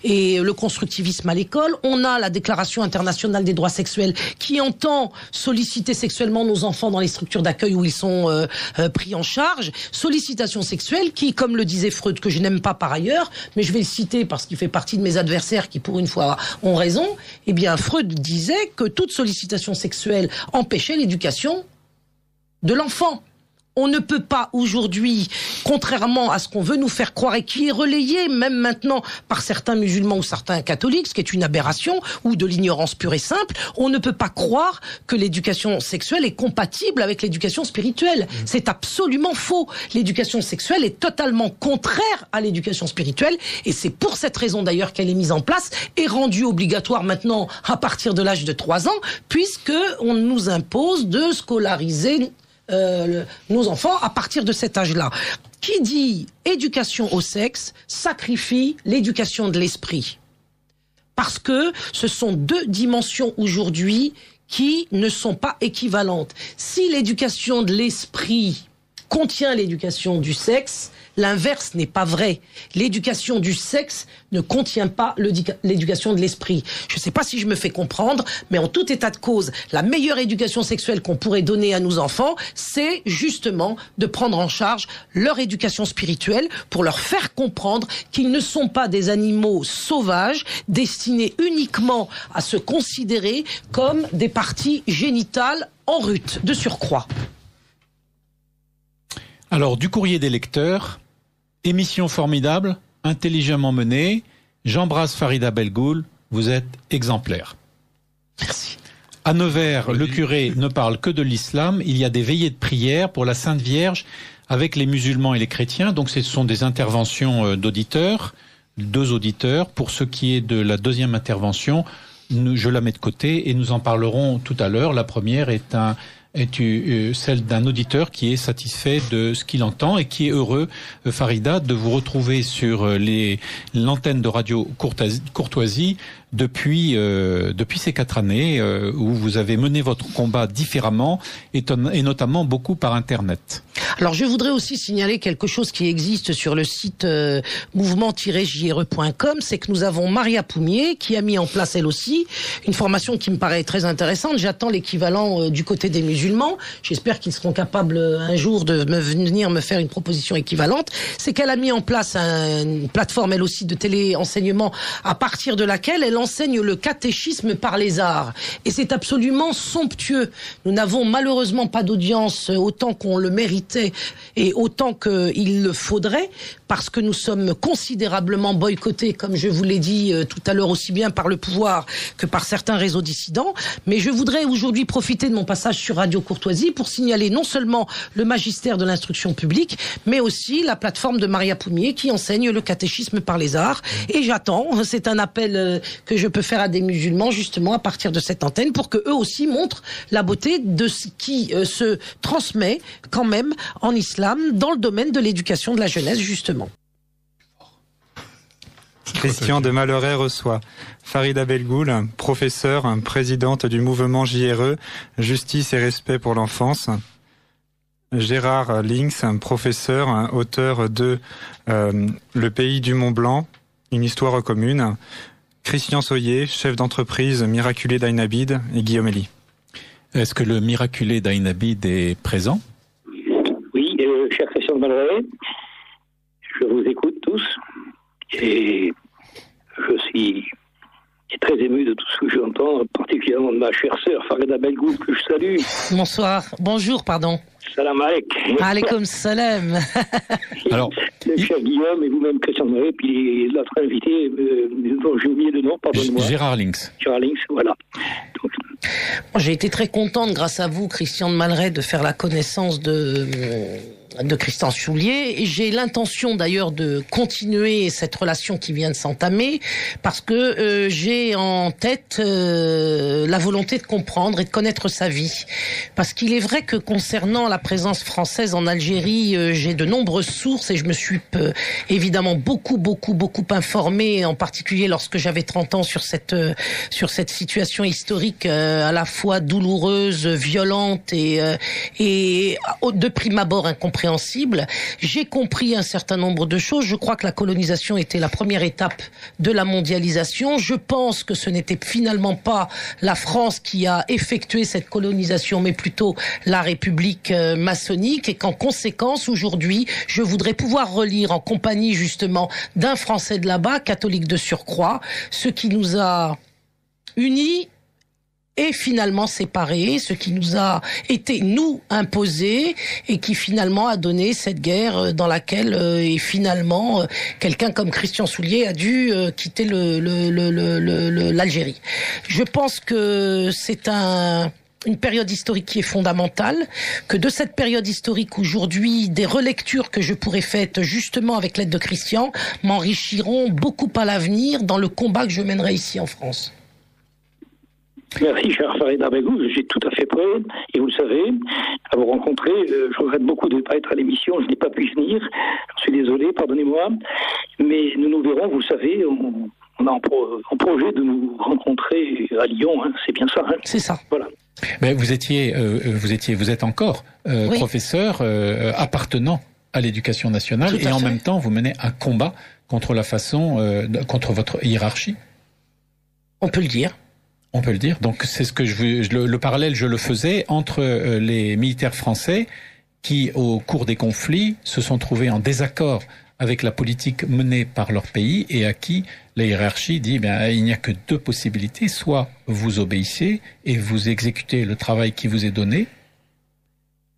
Speaker 2: et le constructivisme à l'école, on a la Déclaration internationale des droits sexuels qui entend solliciter sexuellement nos enfants dans les structures d'accueil où ils sont pris en charge. Sollicitation sexuelle qui, comme le disait Freud, que je n'aime pas par ailleurs, mais je vais le citer parce qu'il fait partie de mes adversaires qui pour une fois ont raison, eh bien Freud disait que toute sollicitation sexuelle empêchait l'éducation de l'enfant. On ne peut pas aujourd'hui, contrairement à ce qu'on veut nous faire croire et qui est relayé même maintenant par certains musulmans ou certains catholiques, ce qui est une aberration ou de l'ignorance pure et simple, on ne peut pas croire que l'éducation sexuelle est compatible avec l'éducation spirituelle. C'est absolument faux. L'éducation sexuelle est totalement contraire à l'éducation spirituelle et c'est pour cette raison d'ailleurs qu'elle est mise en place et rendue obligatoire maintenant à partir de l'âge de 3 ans, puisque on nous impose de scolariser nos enfants à partir de cet âge-là. Qui dit éducation au sexe sacrifie l'éducation de l'esprit. Parce que ce sont deux dimensions aujourd'hui qui ne sont pas équivalentes. Si l'éducation de l'esprit contient l'éducation du sexe, l'inverse n'est pas vrai. L'éducation du sexe ne contient pas l'éducation de l'esprit. Je ne sais pas si je me fais comprendre, mais en tout état de cause, la meilleure éducation sexuelle qu'on pourrait donner à nos enfants, c'est justement de prendre en charge leur éducation spirituelle pour leur faire comprendre qu'ils ne sont pas des animaux sauvages destinés uniquement à se considérer comme des parties génitales en rut, de surcroît.
Speaker 1: Alors, du courrier des lecteurs, émission formidable, intelligemment menée. J'embrasse Farida Belgoul, vous êtes exemplaire.
Speaker 2: Merci.
Speaker 1: À Nevers, le curé ne parle que de l'islam. Il y a des veillées de prière pour la Sainte Vierge avec les musulmans et les chrétiens. Donc ce sont des interventions d'auditeurs, 2 auditeurs. Pour ce qui est de la deuxième intervention, je la mets de côté et nous en parlerons tout à l'heure. La première est celle d'un auditeur qui est satisfait de ce qu'il entend et qui est heureux, Farida, de vous retrouver sur l'antenne de Radio Courtoisie depuis ces 4 années où vous avez mené votre combat différemment et notamment beaucoup par Internet.
Speaker 2: Alors je voudrais aussi signaler quelque chose qui existe sur le site mouvement-jre.com, c'est que nous avons Maria Poumier qui a mis en place elle aussi une formation qui me paraît très intéressante. J'attends l'équivalent du côté des musulmans. J'espère qu'ils seront capables un jour de venir me faire une proposition équivalente. C'est qu'elle a mis en place une plateforme elle aussi de téléenseignement à partir de laquelle elle enseigne le catéchisme par les arts. Et c'est absolument somptueux. Nous n'avons malheureusement pas d'audience autant qu'on le méritait et autant qu'il le faudrait, parce que nous sommes considérablement boycottés, comme je vous l'ai dit tout à l'heure, aussi bien par le pouvoir que par certains réseaux dissidents. Mais je voudrais aujourd'hui profiter de mon passage sur Radio Courtoisie pour signaler non seulement le magistère de l'instruction publique, mais aussi la plateforme de Maria Poumier qui enseigne le catéchisme par les arts. Et j'attends, c'est un appel que je peux faire à des musulmans justement à partir de cette antenne pour que eux aussi montrent la beauté de ce qui se transmet quand même en islam dans le domaine de l'éducation de la jeunesse justement.
Speaker 4: Christian de Malheureux reçoit Farida Belgoul, professeure, présidente du mouvement JRE, Justice et Respect pour l'enfance. Gérard Links, professeur, auteur de Le pays du Mont Blanc, une histoire commune. Christian Soyer, chef d'entreprise Miraculé d'Aïnabid et Guillaume Elie.
Speaker 1: Est-ce que le Miraculé d'Aïnabid est présent ?
Speaker 5: Oui, cher Christian de Malheureux, je vous écoute tous et je suis très ému de tout ce que j'entends, particulièrement de ma chère sœur Farida Belgoul que je salue.
Speaker 2: Bonsoir, bonjour pardon.
Speaker 5: Salam alaikum.
Speaker 2: Alaykoum salam.
Speaker 1: Alors,
Speaker 5: Le cher Guillaume et vous-même, Christian Marais, puis l'autre invité, dont j'ai oublié le nom, pardonnez-moi.
Speaker 1: Gérard Links.
Speaker 5: Gérard Links, voilà. Donc,
Speaker 2: J'ai été très contente, grâce à vous, Christian de Malray, de faire la connaissance de Christian Soulier. Et j'ai l'intention d'ailleurs de continuer cette relation qui vient de s'entamer, parce que j'ai en tête la volonté de comprendre et de connaître sa vie. Parce qu'il est vrai que concernant la présence française en Algérie, j'ai de nombreuses sources et je me suis évidemment beaucoup informée, en particulier lorsque j'avais 30 ans, sur cette situation historique à la fois douloureuse, violente et de prime abord incompréhensible. J'ai compris un certain nombre de choses. Je crois que la colonisation était la première étape de la mondialisation. Je pense que ce n'était finalement pas la France qui a effectué cette colonisation, mais plutôt la République maçonnique, et qu'en conséquence, aujourd'hui, je voudrais pouvoir relire en compagnie justement d'un Français de là-bas, catholique de surcroît, ce qui nous a unis et finalement séparés, ce qui nous a été, nous, imposé, et qui finalement a donné cette guerre dans laquelle, et finalement, quelqu'un comme Christian Soulier a dû quitter l'Algérie. Je pense que c'est une période historique qui est fondamentale, que de cette période historique aujourd'hui, des relectures que je pourrais faire justement avec l'aide de Christian m'enrichiront beaucoup à l'avenir dans le combat que je mènerai ici en France.
Speaker 5: merci, cher Farida Begou. J'ai tout à fait prêt, et vous le savez, à vous rencontrer. Je regrette beaucoup de ne pas être à l'émission, je n'ai pas pu venir. Je suis désolé, pardonnez-moi. Mais nous verrons, vous le savez, on a en projet de nous rencontrer à Lyon, hein. C'est bien ça, hein.
Speaker 2: C'est ça.
Speaker 5: Voilà.
Speaker 1: Mais vous êtes encore
Speaker 2: Oui.
Speaker 1: professeur appartenant à l'éducation nationale,
Speaker 2: Tout à
Speaker 1: et en
Speaker 2: fait.
Speaker 1: même temps vous menez un combat contre la façon, contre votre hiérarchie.
Speaker 2: On peut le dire.
Speaker 1: On peut le dire. Donc c'est ce que le parallèle, je le faisais entre les militaires français qui, au cours des conflits, se sont trouvés en désaccord avec la politique menée par leur pays, et à qui la hiérarchie dit il n'y a que deux possibilités: soit vous obéissez et vous exécutez le travail qui vous est donné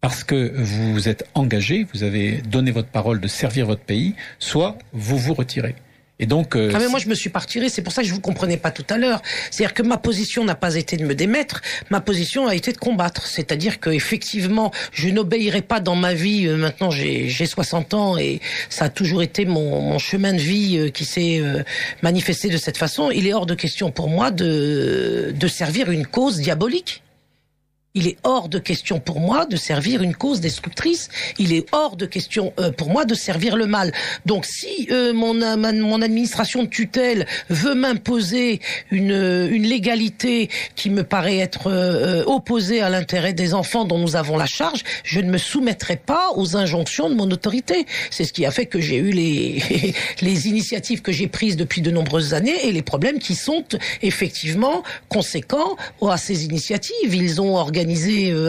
Speaker 1: parce que vous vous êtes engagé, vous avez donné votre parole de servir votre pays, soit vous vous retirez. Et donc,
Speaker 2: mais moi je me suis pas retiré, c'est pour ça que je vous comprenais pas tout à l'heure. C'est-à-dire que ma position n'a pas été de me démettre, ma position a été de combattre. C'est-à-dire que effectivement, je n'obéirai pas dans ma vie. Maintenant, j'ai 60 ans et ça a toujours été mon chemin de vie qui s'est manifesté de cette façon. Il est hors de question pour moi de servir une cause diabolique. Il est hors de question pour moi de servir une cause destructrice. Il est hors de question pour moi de servir le mal. Donc si mon administration de tutelle veut m'imposer une légalité qui me paraît être opposée à l'intérêt des enfants dont nous avons la charge, je ne me soumettrai pas aux injonctions de mon autorité. C'est ce qui a fait que j'ai eu les initiatives que j'ai prises depuis de nombreuses années et les problèmes qui sont effectivement conséquents à ces initiatives. Ils ont organisé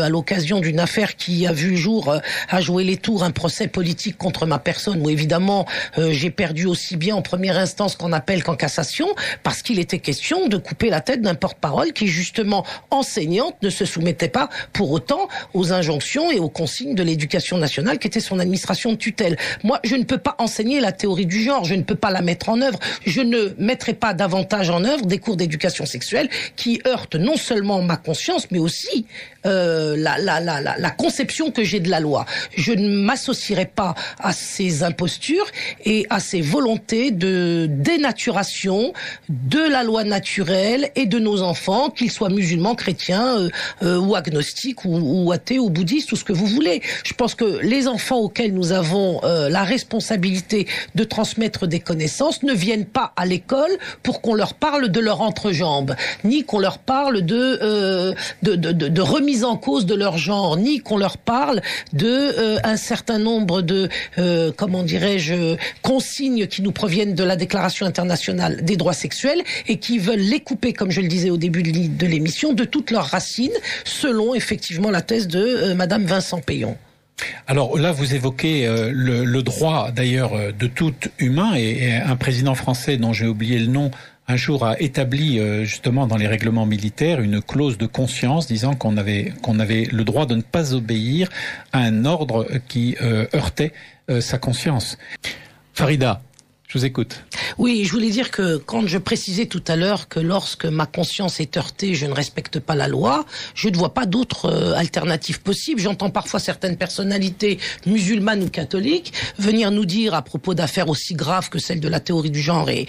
Speaker 2: à l'occasion d'une affaire qui a vu le jour à jouer les tours, un procès politique contre ma personne, où évidemment j'ai perdu aussi bien en première instance qu'en appel qu'en cassation, parce qu'il était question de couper la tête d'un porte-parole qui, justement enseignante, ne se soumettait pas pour autant aux injonctions et aux consignes de l'éducation nationale qui était son administration de tutelle. Moi, je ne peux pas enseigner la théorie du genre, je ne peux pas la mettre en œuvre, je ne mettrai pas davantage en œuvre des cours d'éducation sexuelle qui heurtent non seulement ma conscience, mais aussi la conception que j'ai de la loi. Je ne m'associerai pas à ces impostures et à ces volontés de dénaturation de la loi naturelle et de nos enfants, qu'ils soient musulmans, chrétiens ou agnostiques ou athées ou bouddhistes, tout ce que vous voulez. Je pense que les enfants auxquels nous avons la responsabilité de transmettre des connaissances ne viennent pas à l'école pour qu'on leur parle de leur entrejambe, ni qu'on leur parle de remise en cause de leur genre, ni qu'on leur parle de un certain nombre de consignes qui nous proviennent de la Déclaration internationale des droits sexuels et qui veulent les couper, comme je le disais au début de l'émission, de toutes leurs racines, selon effectivement la thèse de Madame Vincent Payon.
Speaker 1: Alors là, vous évoquez le droit d'ailleurs de tout humain, et un président français dont j'ai oublié le nom un jour a établi justement dans les règlements militaires une clause de conscience disant qu'on avait le droit de ne pas obéir à un ordre qui heurtait sa conscience. Farida, je vous écoute.
Speaker 2: Oui, je voulais dire que quand je précisais tout à l'heure que lorsque ma conscience est heurtée, je ne respecte pas la loi, je ne vois pas d'autres alternatives possibles. J'entends parfois certaines personnalités musulmanes ou catholiques venir nous dire à propos d'affaires aussi graves que celle de la théorie du genre et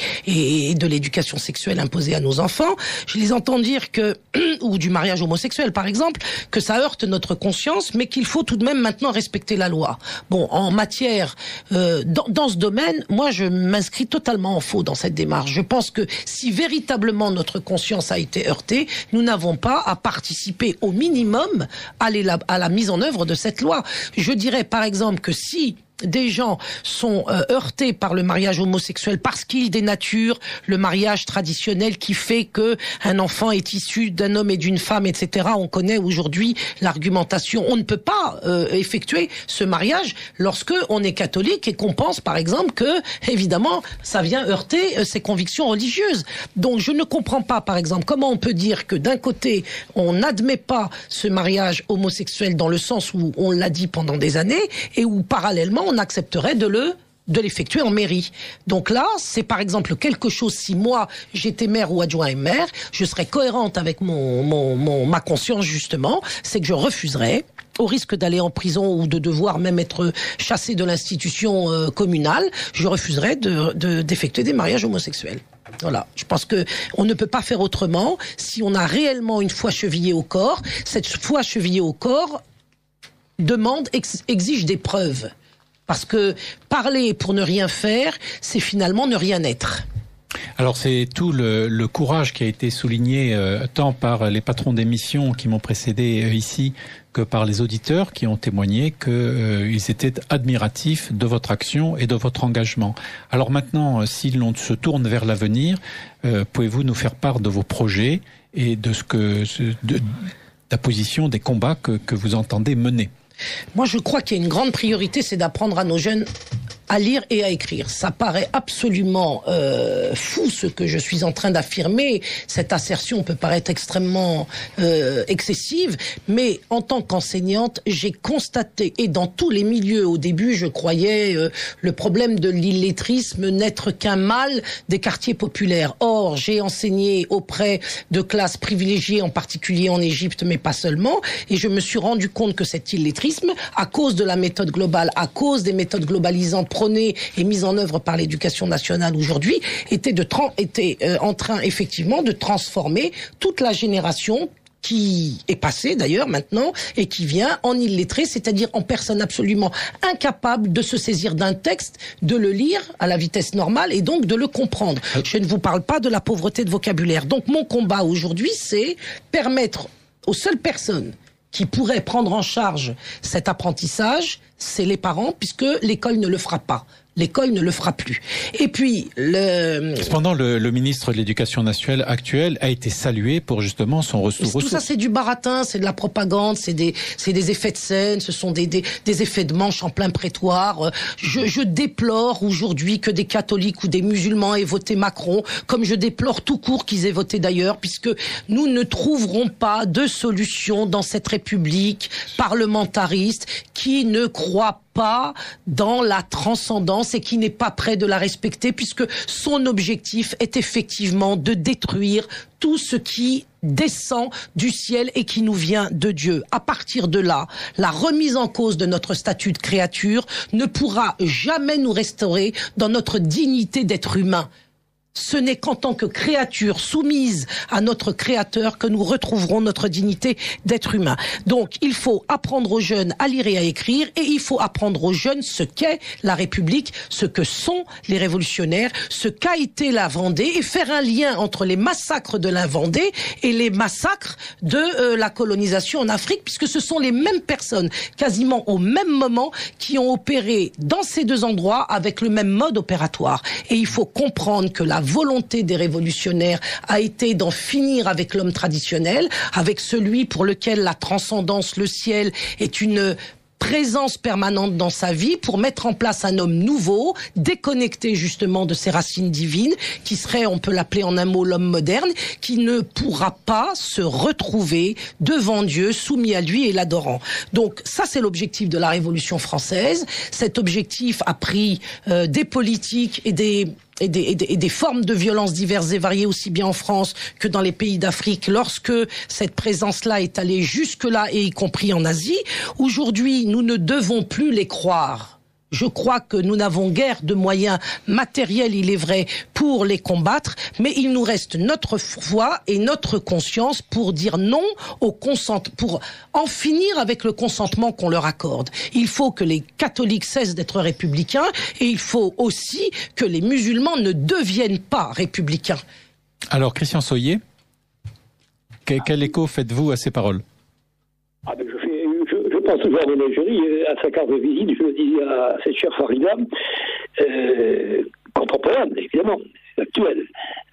Speaker 2: de l'éducation sexuelle imposée à nos enfants. Je les entends dire que, ou du mariage homosexuel par exemple, que ça heurte notre conscience, mais qu'il faut tout de même maintenant respecter la loi. Bon, en matière, dans ce domaine, moi je m'inscris totalement en faux dans cette démarche. Je pense que si véritablement notre conscience a été heurtée, nous n'avons pas à participer au minimum à la mise en œuvre de cette loi. Je dirais par exemple que si des gens sont heurtés par le mariage homosexuel parce qu'il dénature le mariage traditionnel qui fait que un enfant est issu d'un homme et d'une femme, etc. On connaît aujourd'hui l'argumentation. On ne peut pas effectuer ce mariage lorsque on est catholique et qu'on pense, par exemple, que évidemment ça vient heurter ses convictions religieuses. Donc je ne comprends pas, par exemple, comment on peut dire que d'un côté on n'admet pas ce mariage homosexuel dans le sens où on l'a dit pendant des années et où parallèlement on accepterait de l'effectuer en mairie. Donc là, c'est par exemple quelque chose, si moi j'étais maire ou adjoint et maire, je serais cohérente avec ma conscience justement, c'est que je refuserais, au risque d'aller en prison ou de devoir même être chassé de l'institution communale, je refuserais d'effectuer des mariages homosexuels. Voilà, je pense que on ne peut pas faire autrement si on a réellement une foi chevillée au corps. Cette foi chevillée au corps exige des preuves. Parce que parler pour ne rien faire, c'est finalement ne rien être.
Speaker 1: Alors c'est tout le courage qui a été souligné tant par les patrons d'émissions qui m'ont précédé ici que par les auditeurs qui ont témoigné qu'ils étaient admiratifs de votre action et de votre engagement. Alors maintenant, si l'on se tourne vers l'avenir, pouvez-vous nous faire part de vos projets et de la position des combats que vous entendez mener?
Speaker 2: Moi, je crois qu'il y a une grande priorité, c'est d'apprendre à nos jeunes à lire et à écrire. Ça paraît absolument fou ce que je suis en train d'affirmer. Cette assertion peut paraître extrêmement excessive, mais en tant qu'enseignante, j'ai constaté, et dans tous les milieux, au début, je croyais le problème de l'illettrisme n'être qu'un mal des quartiers populaires. Or, j'ai enseigné auprès de classes privilégiées, en particulier en Égypte, mais pas seulement, et je me suis rendu compte que cet illettrisme, à cause de la méthode globale, à cause des méthodes globalisantes prônées et mises en œuvre par l'éducation nationale aujourd'hui, était en train effectivement de transformer toute la génération qui est passée d'ailleurs maintenant et qui vient en illettré, c'est-à-dire en personne absolument incapable de se saisir d'un texte, de le lire à la vitesse normale et donc de le comprendre. Je ne vous parle pas de la pauvreté de vocabulaire. Donc mon combat aujourd'hui, c'est permettre aux seules personnes qui pourraient prendre en charge cet apprentissage, c'est les parents, puisque l'école ne le fera pas. L'école ne le fera plus. Et puis,
Speaker 1: cependant, le ministre de l'Éducation nationale actuel a été salué pour justement son retour.
Speaker 2: Tout ça, c'est du baratin, c'est de la propagande, c'est des effets de scène, ce sont des effets de manche en plein prétoire. Je déplore aujourd'hui que des catholiques ou des musulmans aient voté Macron, comme je déplore tout court qu'ils aient voté d'ailleurs, puisque nous ne trouverons pas de solution dans cette république parlementariste qui ne croit pas dans la transcendance et qui n'est pas prêt de la respecter, puisque son objectif est effectivement de détruire tout ce qui descend du ciel et qui nous vient de Dieu. À partir de là, la remise en cause de notre statut de créature ne pourra jamais nous restaurer dans notre dignité d'être humain. Ce n'est qu'en tant que créature soumise à notre Créateur que nous retrouverons notre dignité d'être humain. Donc, il faut apprendre aux jeunes à lire et à écrire, et il faut apprendre aux jeunes ce qu'est la République, ce que sont les révolutionnaires, ce qu'a été la Vendée, et faire un lien entre les massacres de la Vendée et les massacres de la colonisation en Afrique, puisque ce sont les mêmes personnes, quasiment au même moment, qui ont opéré dans ces deux endroits avec le même mode opératoire. Et il faut comprendre que la volonté des révolutionnaires a été d'en finir avec l'homme traditionnel, avec celui pour lequel la transcendance, le ciel, est une présence permanente dans sa vie pour mettre en place un homme nouveau, déconnecté justement de ses racines divines, qui serait, on peut l'appeler en un mot, l'homme moderne, qui ne pourra pas se retrouver devant Dieu, soumis à lui et l'adorant. Donc ça, c'est l'objectif de la Révolution française. Cet objectif a pris des politiques et des formes de violence diverses et variées, aussi bien en France que dans les pays d'Afrique, lorsque cette présence-là est allée jusque-là, et y compris en Asie. Aujourd'hui, nous ne devons plus les croire. Je crois que nous n'avons guère de moyens matériels, il est vrai, pour les combattre, mais il nous reste notre foi et notre conscience pour dire non au consentement, pour en finir avec le consentement qu'on leur accorde. Il faut que les catholiques cessent d'être républicains et il faut aussi que les musulmans ne deviennent pas républicains.
Speaker 1: Alors, Christian Soyer, quel écho faites-vous à ces paroles?
Speaker 5: Je pense toujours à mon Algérie, à sa carte de visite, je le dis à cette chère Farida, contemporaine, évidemment, actuelle.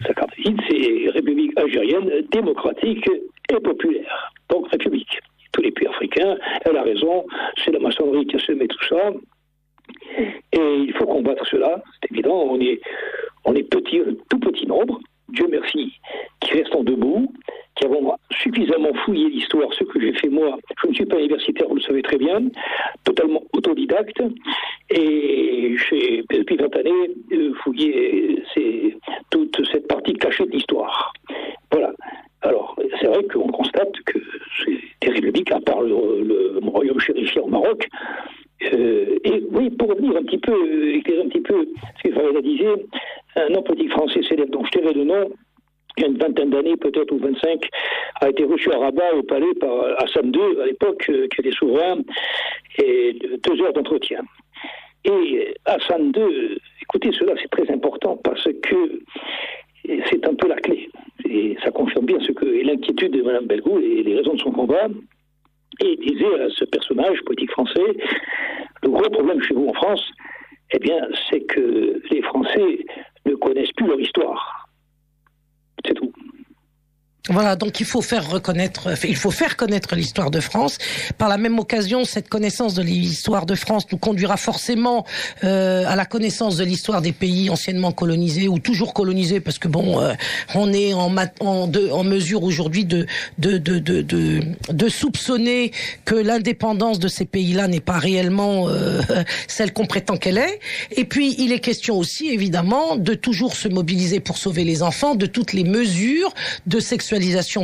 Speaker 5: Sa carte de visite, c'est République algérienne, démocratique et populaire. Donc, République. Tous les pays africains, elle a raison, c'est la maçonnerie qui a semé tout ça. Et il faut combattre cela, c'est évident, on est petit, tout petit nombre, Dieu merci, qui restons debout, qui avons suffisamment fouillé l'histoire, ce que j'ai fait moi. Je ne suis pas universitaire, vous le savez très bien, totalement autodidacte, et j'ai, depuis 20 années, fouillé toute cette partie cachée de l'histoire. Voilà. Alors, c'est vrai qu'on constate que c'est des républiques, à part le royaume chérifié au Maroc. Et oui, pour revenir un petit peu, éclairer un petit peu ce que Farida disait, un homme politique français célèbre, dont je tairai le nom, il y a une vingtaine d'années, peut-être, ou 25, a été reçu à Rabat, au palais, par Hassan II, à l'époque, qui était souverain, et 2 heures d'entretien. Et Hassan II, écoutez, cela c'est très important, parce que c'est un peu la clé. Et ça confirme bien ce que est l'inquiétude de Mme Bellegoule et les raisons de son combat. Et il disait à ce personnage politique français, le gros problème chez vous en France, eh bien, c'est que les Français ne connaissent plus leur histoire. C'est tout.
Speaker 2: Voilà, donc il faut faire connaître l'histoire de France. Par la même occasion, cette connaissance de l'histoire de France nous conduira forcément à la connaissance de l'histoire des pays anciennement colonisés ou toujours colonisés, parce que bon, on est en mesure aujourd'hui de soupçonner que l'indépendance de ces pays-là n'est pas réellement celle qu'on prétend qu'elle est. Et puis, il est question aussi, évidemment, de toujours se mobiliser pour sauver les enfants, de toutes les mesures de sexualisation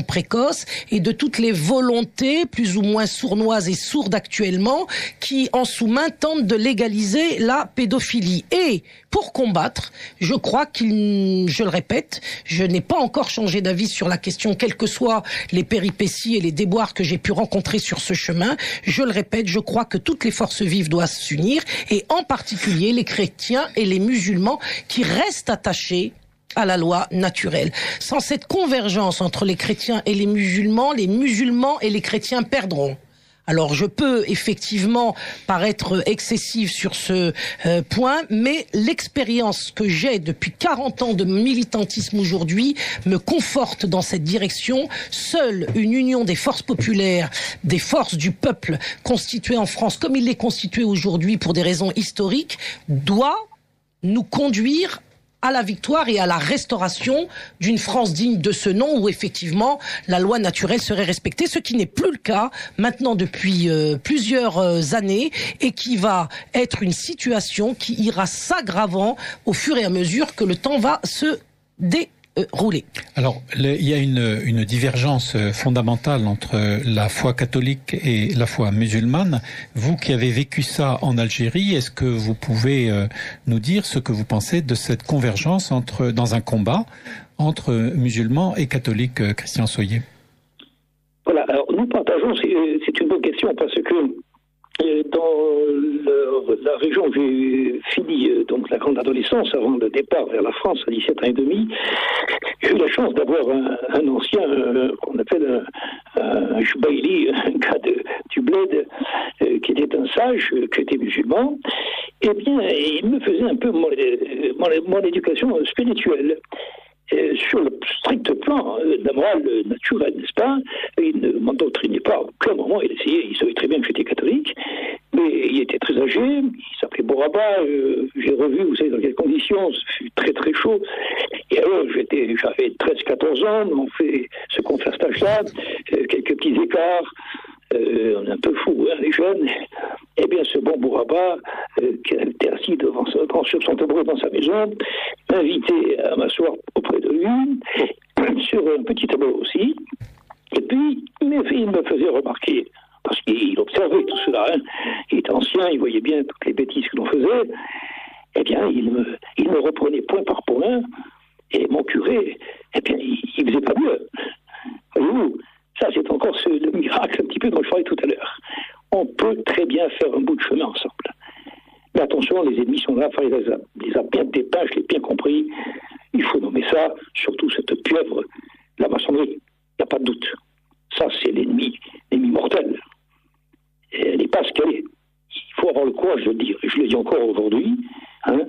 Speaker 2: précoce et de toutes les volontés plus ou moins sournoises et sourdes actuellement qui, en sous-main, tentent de légaliser la pédophilie. Et pour combattre, je crois je le répète, je n'ai pas encore changé d'avis sur la question, quelles que soient les péripéties et les déboires que j'ai pu rencontrer sur ce chemin. Je le répète, je crois que toutes les forces vives doivent s'unir, et en particulier les chrétiens et les musulmans qui restent attachés à la loi naturelle. Sans cette convergence entre les chrétiens et les musulmans et les chrétiens perdront. Alors je peux effectivement paraître excessive sur ce point, mais l'expérience que j'ai depuis 40 ans de militantisme aujourd'hui me conforte dans cette direction. Seule une union des forces populaires, des forces du peuple constituées en France, comme il l'est constitué aujourd'hui pour des raisons historiques, doit nous conduire à la victoire et à la restauration d'une France digne de ce nom, où effectivement la loi naturelle serait respectée, ce qui n'est plus le cas maintenant depuis plusieurs années, et qui va être une situation qui ira s'aggravant au fur et à mesure que le temps va se dérouler.
Speaker 1: Alors, il y a une divergence fondamentale entre la foi catholique et la foi musulmane. Vous qui avez vécu ça en Algérie, est-ce que vous pouvez nous dire ce que vous pensez de cette convergence dans un combat entre musulmans et catholiques, Christian Soyer?
Speaker 5: Voilà, alors nous partageons, c'est une bonne question, parce que dans la région où j'ai fini donc la grande adolescence, avant le départ vers la France à 17 ans et demi, j'ai eu la chance d'avoir un ancien qu'on appelle un Joubaili, un gars du bled, qui était un sage, qui était musulman. Eh bien, il me faisait un peu mon éducation spirituelle. Sur le strict plan de la morale naturelle, n'est-ce pas? Il ne m'endoctrinait pas à aucun moment, il savait très bien que j'étais catholique, mais plus âgé, il s'appelait Bouraba, j'ai revu, vous savez dans quelles conditions, ce fut très très chaud. Et alors j'avais 13-14 ans, on fait ce qu'on fait à cet âge-là, quelques petits écarts, on est un peu fou, hein, les jeunes. Eh bien ce bon Bouraba, qui était assis sur son tabouret dans sa maison, m'invitait à m'asseoir auprès de lui, sur un petit tableau aussi, et puis il me faisait remarquer, parce qu'il observait tout cela, hein. Il était ancien, il voyait bien toutes les bêtises que l'on faisait. Eh bien, il me reprenait point par point, et mon curé, eh bien, il faisait pas mieux. Voyez-vous, ça c'est encore le miracle un petit peu dont je parlais tout à l'heure. On peut très bien faire un bout de chemin ensemble. Mais attention, les ennemis sont là, il les a bien dépeints, je l'ai bien compris. Il faut nommer ça, surtout cette pieuvre, la maçonnerie. Il n'y a pas de doute. Ça, c'est l'ennemi mortel. Et elle n'est pas ce qu'elle est. Il faut avoir le courage de le dire. Je le dis encore aujourd'hui. Hein,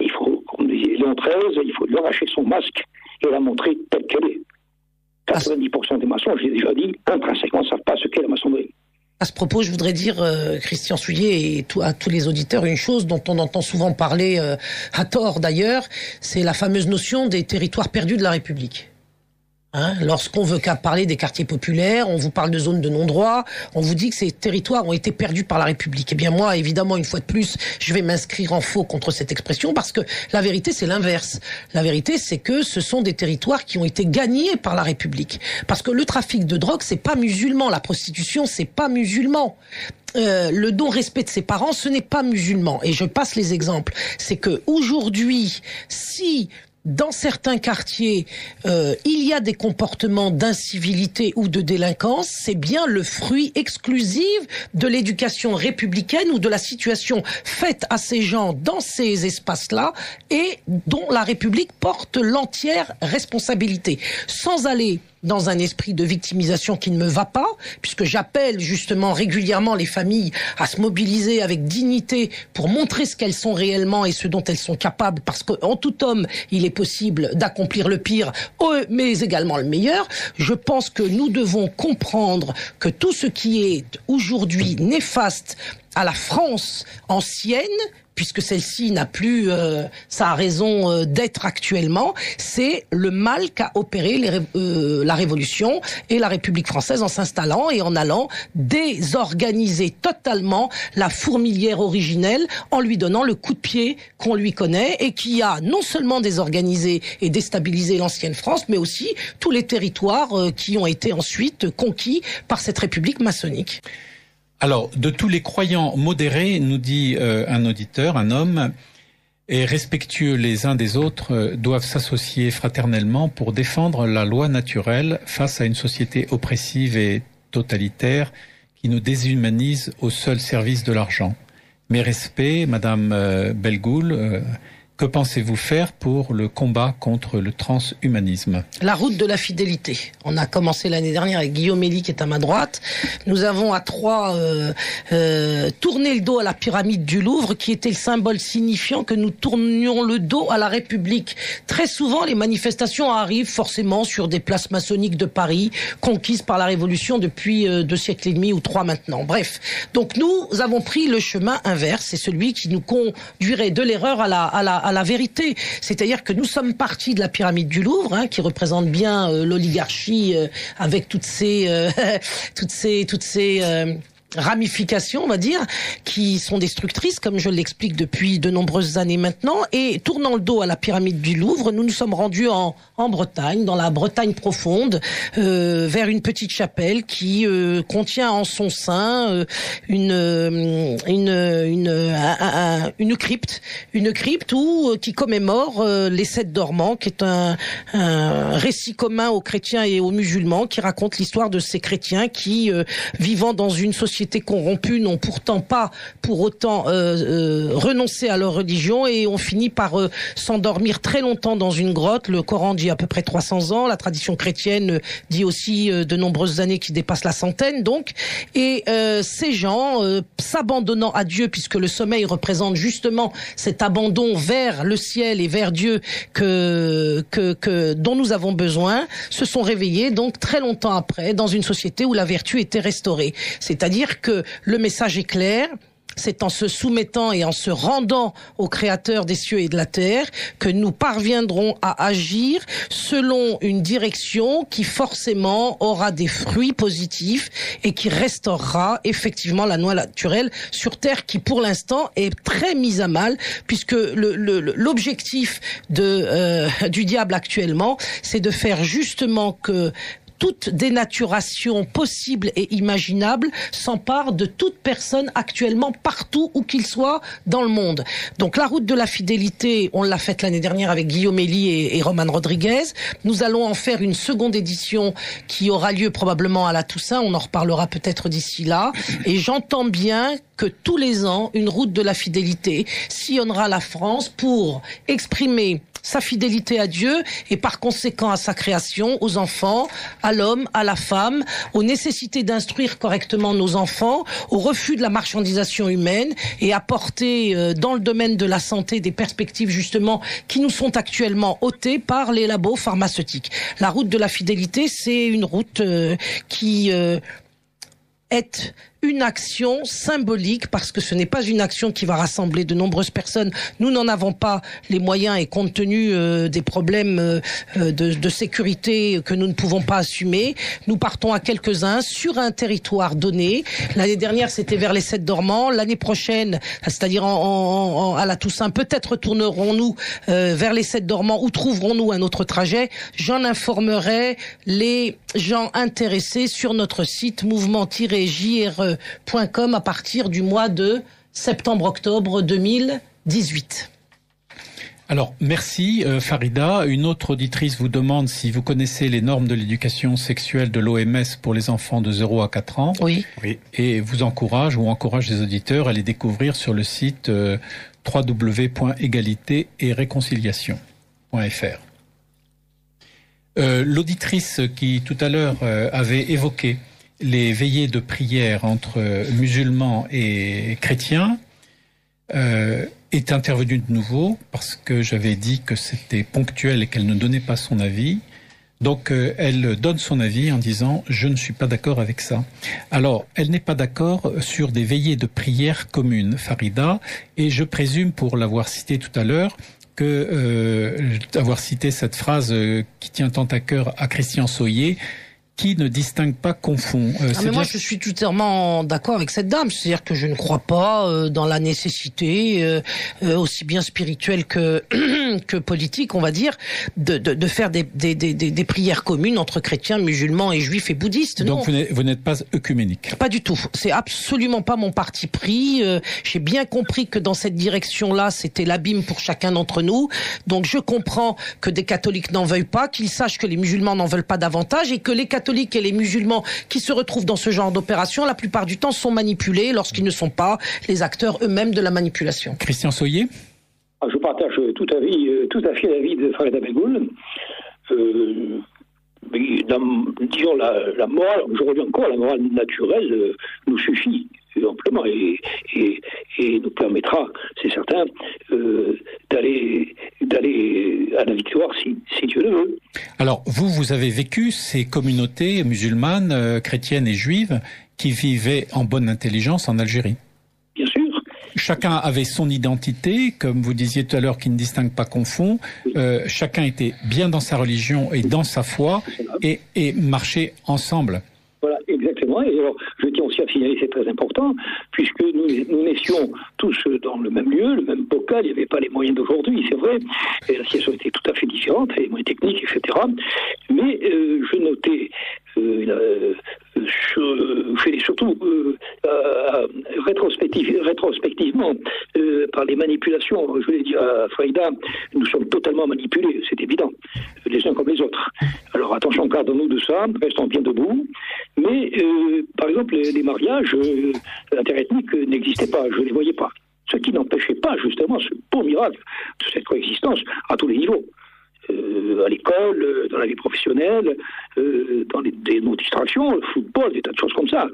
Speaker 5: il faut, comme disait Léon XIII, il faut lui arracher son masque et la montrer telle qu'elle est. 90% des maçons, je l'ai déjà dit, intrinsèquement ne savent pas ce qu'est la maçonnerie.
Speaker 2: À ce propos, je voudrais dire, Christian Soulier et à tous les auditeurs, une chose dont on entend souvent parler, à tort d'ailleurs, c'est la fameuse notion des territoires perdus de la République. Hein, lorsqu'on veut parler des quartiers populaires, on vous parle de zones de non-droit, on vous dit que ces territoires ont été perdus par la République. Eh bien moi, évidemment, une fois de plus, je vais m'inscrire en faux contre cette expression parce que la vérité, c'est l'inverse. La vérité, c'est que ce sont des territoires qui ont été gagnés par la République. Parce que le trafic de drogue, c'est pas musulman. La prostitution, c'est pas musulman. Le non-respect de ses parents, ce n'est pas musulman. Et je passe les exemples. C'est que aujourd'hui, si dans certains quartiers, il y a des comportements d'incivilité ou de délinquance, c'est bien le fruit exclusif de l'éducation républicaine ou de la situation faite à ces gens dans ces espaces-là et dont la République porte l'entière responsabilité. Sans aller dans un esprit de victimisation qui ne me va pas, puisque j'appelle justement régulièrement les familles à se mobiliser avec dignité pour montrer ce qu'elles sont réellement et ce dont elles sont capables, parce qu'en tout homme, il est possible d'accomplir le pire, mais également le meilleur. Je pense que nous devons comprendre que tout ce qui est aujourd'hui néfaste à la France ancienne, puisque celle-ci n'a plus sa raison d'être actuellement, c'est le mal qu'a opéré la Révolution et la République française en s'installant et en allant désorganiser totalement la fourmilière originelle en lui donnant le coup de pied qu'on lui connaît et qui a non seulement désorganisé et déstabilisé l'ancienne France, mais aussi tous les territoires qui ont été ensuite conquis par cette République maçonnique.
Speaker 1: Alors, de tous les croyants modérés, nous dit un auditeur, un homme, et respectueux les uns des autres, doivent s'associer fraternellement pour défendre la loi naturelle face à une société oppressive et totalitaire qui nous déshumanise au seul service de l'argent. Mes respects, Madame Bellegoul, que pensez-vous faire pour le combat contre le transhumanisme?
Speaker 2: La route de la fidélité. On a commencé l'année dernière avec Guillaume Elie qui est à ma droite. Nous avons à trois tourné le dos à la pyramide du Louvre qui était le symbole signifiant que nous tournions le dos à la République. Très souvent, les manifestations arrivent forcément sur des places maçonniques de Paris conquises par la Révolution depuis 2 siècles et demi ou 3 maintenant. Bref, donc nous avons pris le chemin inverse, c'est celui qui nous conduirait de l'erreur à la vérité. C'est-à-dire que nous sommes partis de la pyramide du Louvre, hein, qui représente bien l'oligarchie avec toutes ces ramifications, on va dire, qui sont destructrices, comme je l'explique depuis de nombreuses années maintenant. Et tournant le dos à la pyramide du Louvre, nous nous sommes rendus en Bretagne, dans la Bretagne profonde, vers une petite chapelle qui contient en son sein une crypte qui commémore les 7 dormants, qui est un récit commun aux chrétiens et aux musulmans, qui raconte l'histoire de ces chrétiens qui, vivant dans une société corrompue, n'ont pourtant pas pour autant renoncé à leur religion et ont fini par s'endormir très longtemps dans une grotte. Le Coran dit à peu près 300 ans, la tradition chrétienne dit aussi de nombreuses années qui dépassent la centaine donc, et ces gens s'abandonnant à Dieu, puisque le sommeil représente justement cet abandon vers le ciel et vers Dieu dont nous avons besoin, se sont réveillés donc très longtemps après dans une société où la vertu était restaurée. C'est-à-dire que le message est clair. c'est en se soumettant et en se rendant au Créateur des cieux et de la terre que nous parviendrons à agir selon une direction qui forcément aura des fruits positifs et qui restaurera effectivement la loi naturelle sur terre qui pour l'instant est très mise à mal puisque l'objectif du diable actuellement c'est de faire justement que toute dénaturation possible et imaginable s'empare de toute personne actuellement partout où qu'il soit dans le monde. Donc la route de la fidélité, on l'a faite l'année dernière avec Guillaume Elie et Roman Rodriguez. Nous allons en faire une seconde édition qui aura lieu probablement à la Toussaint. On en reparlera peut-être d'ici là. Et j'entends bien que tous les ans, une route de la fidélité sillonnera la France pour exprimer sa fidélité à Dieu et par conséquent à sa création, aux enfants, à l'homme, à la femme, aux nécessités d'instruire correctement nos enfants, au refus de la marchandisation humaine et apporter dans le domaine de la santé des perspectives justement qui nous sont actuellement ôtées par les labos pharmaceutiques. La route de la fidélité, c'est une route qui est une action symbolique parce que ce n'est pas une action qui va rassembler de nombreuses personnes. Nous n'en avons pas les moyens et compte tenu des problèmes de sécurité que nous ne pouvons pas assumer, nous partons à quelques-uns sur un territoire donné. L'année dernière, c'était vers les Sept Dormants. L'année prochaine, c'est-à-dire à la Toussaint, peut-être retournerons-nous vers les Sept Dormants ou trouverons-nous un autre trajet. J'en informerai les gens intéressés sur notre site mouvement-jre.com à partir du mois de septembre-octobre 2018.
Speaker 1: Alors, merci Farida. Une autre auditrice vous demande si vous connaissez les normes de l'éducation sexuelle de l'OMS pour les enfants de 0 à 4 ans.
Speaker 2: Oui.
Speaker 1: Et vous encourage les auditeurs à les découvrir sur le site www.égalité-et-réconciliation.fr. L'auditrice qui tout à l'heure avait évoqué les veillées de prière entre musulmans et chrétiens est intervenue de nouveau parce que j'avais dit que c'était ponctuel et qu'elle ne donnait pas son avis. Donc elle donne son avis en disant « je ne suis pas d'accord avec ça ». Alors, elle n'est pas d'accord sur des veillées de prière communes, Farida, et je présume, pour l'avoir cité tout à l'heure, avoir cité cette phrase qui tient tant à cœur à Christian Soyer, qui ne distingue pas, confond.
Speaker 2: Mais moi, je suis totalement d'accord avec cette dame. C'est-à-dire que je ne crois pas dans la nécessité, aussi bien spirituelle que que politique, on va dire, de faire des prières communes entre chrétiens, musulmans et juifs et bouddhistes.
Speaker 1: Donc
Speaker 2: non.
Speaker 1: Vous n'êtes pas œcuménique.
Speaker 2: Pas du tout. C'est absolument pas mon parti pris. J'ai bien compris que dans cette direction-là, c'était l'abîme pour chacun d'entre nous. Donc je comprends que des catholiques n'en veuillent pas, qu'ils sachent que les musulmans n'en veulent pas davantage et que les catholiques et les musulmans qui se retrouvent dans ce genre d'opération, la plupart du temps, sont manipulés lorsqu'ils ne sont pas les acteurs eux-mêmes de la manipulation.
Speaker 1: Christian Soyer ?
Speaker 5: Je partage tout à fait l'avis de Farida Belgoul. Disons, la morale, aujourd'hui encore, la morale naturelle nous suffit amplement et nous permettra, c'est certain, d'aller à la victoire si Dieu le veut.
Speaker 1: Alors, vous avez vécu ces communautés musulmanes, chrétiennes et juives qui vivaient en bonne intelligence en Algérie.
Speaker 5: Bien sûr.
Speaker 1: Chacun avait son identité, comme vous disiez tout à l'heure, qui ne distingue pas, confond. Oui. Chacun était bien dans sa religion et dans sa foi et marchait ensemble.
Speaker 5: Voilà, exactement. Et alors, je tiens aussi à signaler, c'est très important, puisque nous naissions tous dans le même lieu, le même bocal, il n'y avait pas les moyens d'aujourd'hui, c'est vrai, et la situation était tout à fait différente, les moyens techniques, etc. Mais je notais, surtout rétrospectivement, par les manipulations, je voulais dire à Farida, nous sommes totalement manipulés, c'est évident, les uns comme les autres. Alors attention, gardons-nous de ça, restons bien debout. Mais, par exemple, les mariages interethniques n'existaient pas, je ne les voyais pas. Ce qui n'empêchait pas, justement, ce beau miracle de cette coexistence à tous les niveaux. À l'école, dans la vie professionnelle, dans nos distractions, le football, des tas de choses comme ça.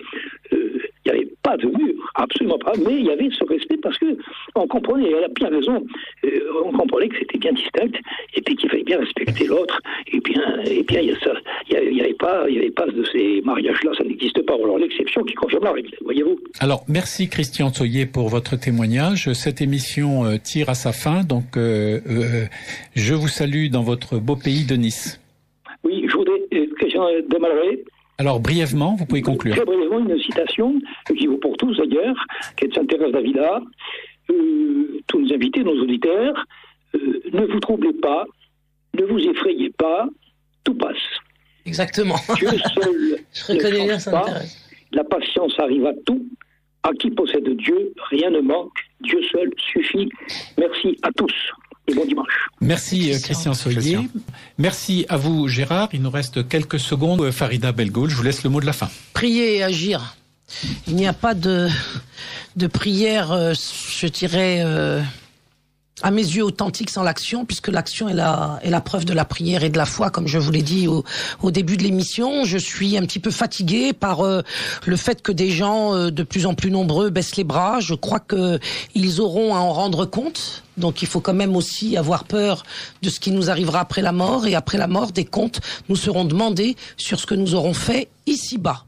Speaker 5: Il n'y avait pas de mur, absolument. absolument pas. Mais il y avait ce respect parce que on comprenait, elle a bien raison, on comprenait que c'était bien distinct et puis qu'il fallait bien respecter l'autre. Et bien, il y a ça. Il n'y avait pas de ces mariages-là, ça n'existe pas. Alors l'exception qui confirme la règle, voyez-vous.
Speaker 1: Alors, merci Christian Soyer pour votre témoignage. Cette émission tire à sa fin, donc je vous salue dans votre beau pays de Nice.
Speaker 5: Oui, je voudrais, Christian démarrer.
Speaker 1: Alors, brièvement, vous pouvez conclure.
Speaker 5: Très brièvement, une citation qui vaut pour tous d'ailleurs, qui est de Sainte Thérèse d'Avila. Tous nos invités, nos auditeurs, ne vous troublez pas, ne vous effrayez pas, tout passe.
Speaker 2: Exactement.
Speaker 5: Dieu seul
Speaker 2: Je reconnais bien Sainte Thérèse.
Speaker 5: La patience arrive à tout. À qui possède Dieu, rien ne manque. Dieu seul suffit. Merci à tous et bon dimanche.
Speaker 1: Merci Christian Soyer. Merci à vous Gérard. Il nous reste quelques secondes. Farida Belgoul, je vous laisse le mot de la fin.
Speaker 2: Prier et agir. Il n'y a pas de prière, je dirais, à mes yeux authentique sans l'action, puisque l'action est la preuve de la prière et de la foi, comme je vous l'ai dit au début de l'émission. Je suis un petit peu fatiguée par le fait que des gens de plus en plus nombreux baissent les bras. Je crois que ils auront à en rendre compte. Donc il faut quand même aussi avoir peur de ce qui nous arrivera après la mort. Et après la mort, des comptes nous seront demandés sur ce que nous aurons fait ici-bas.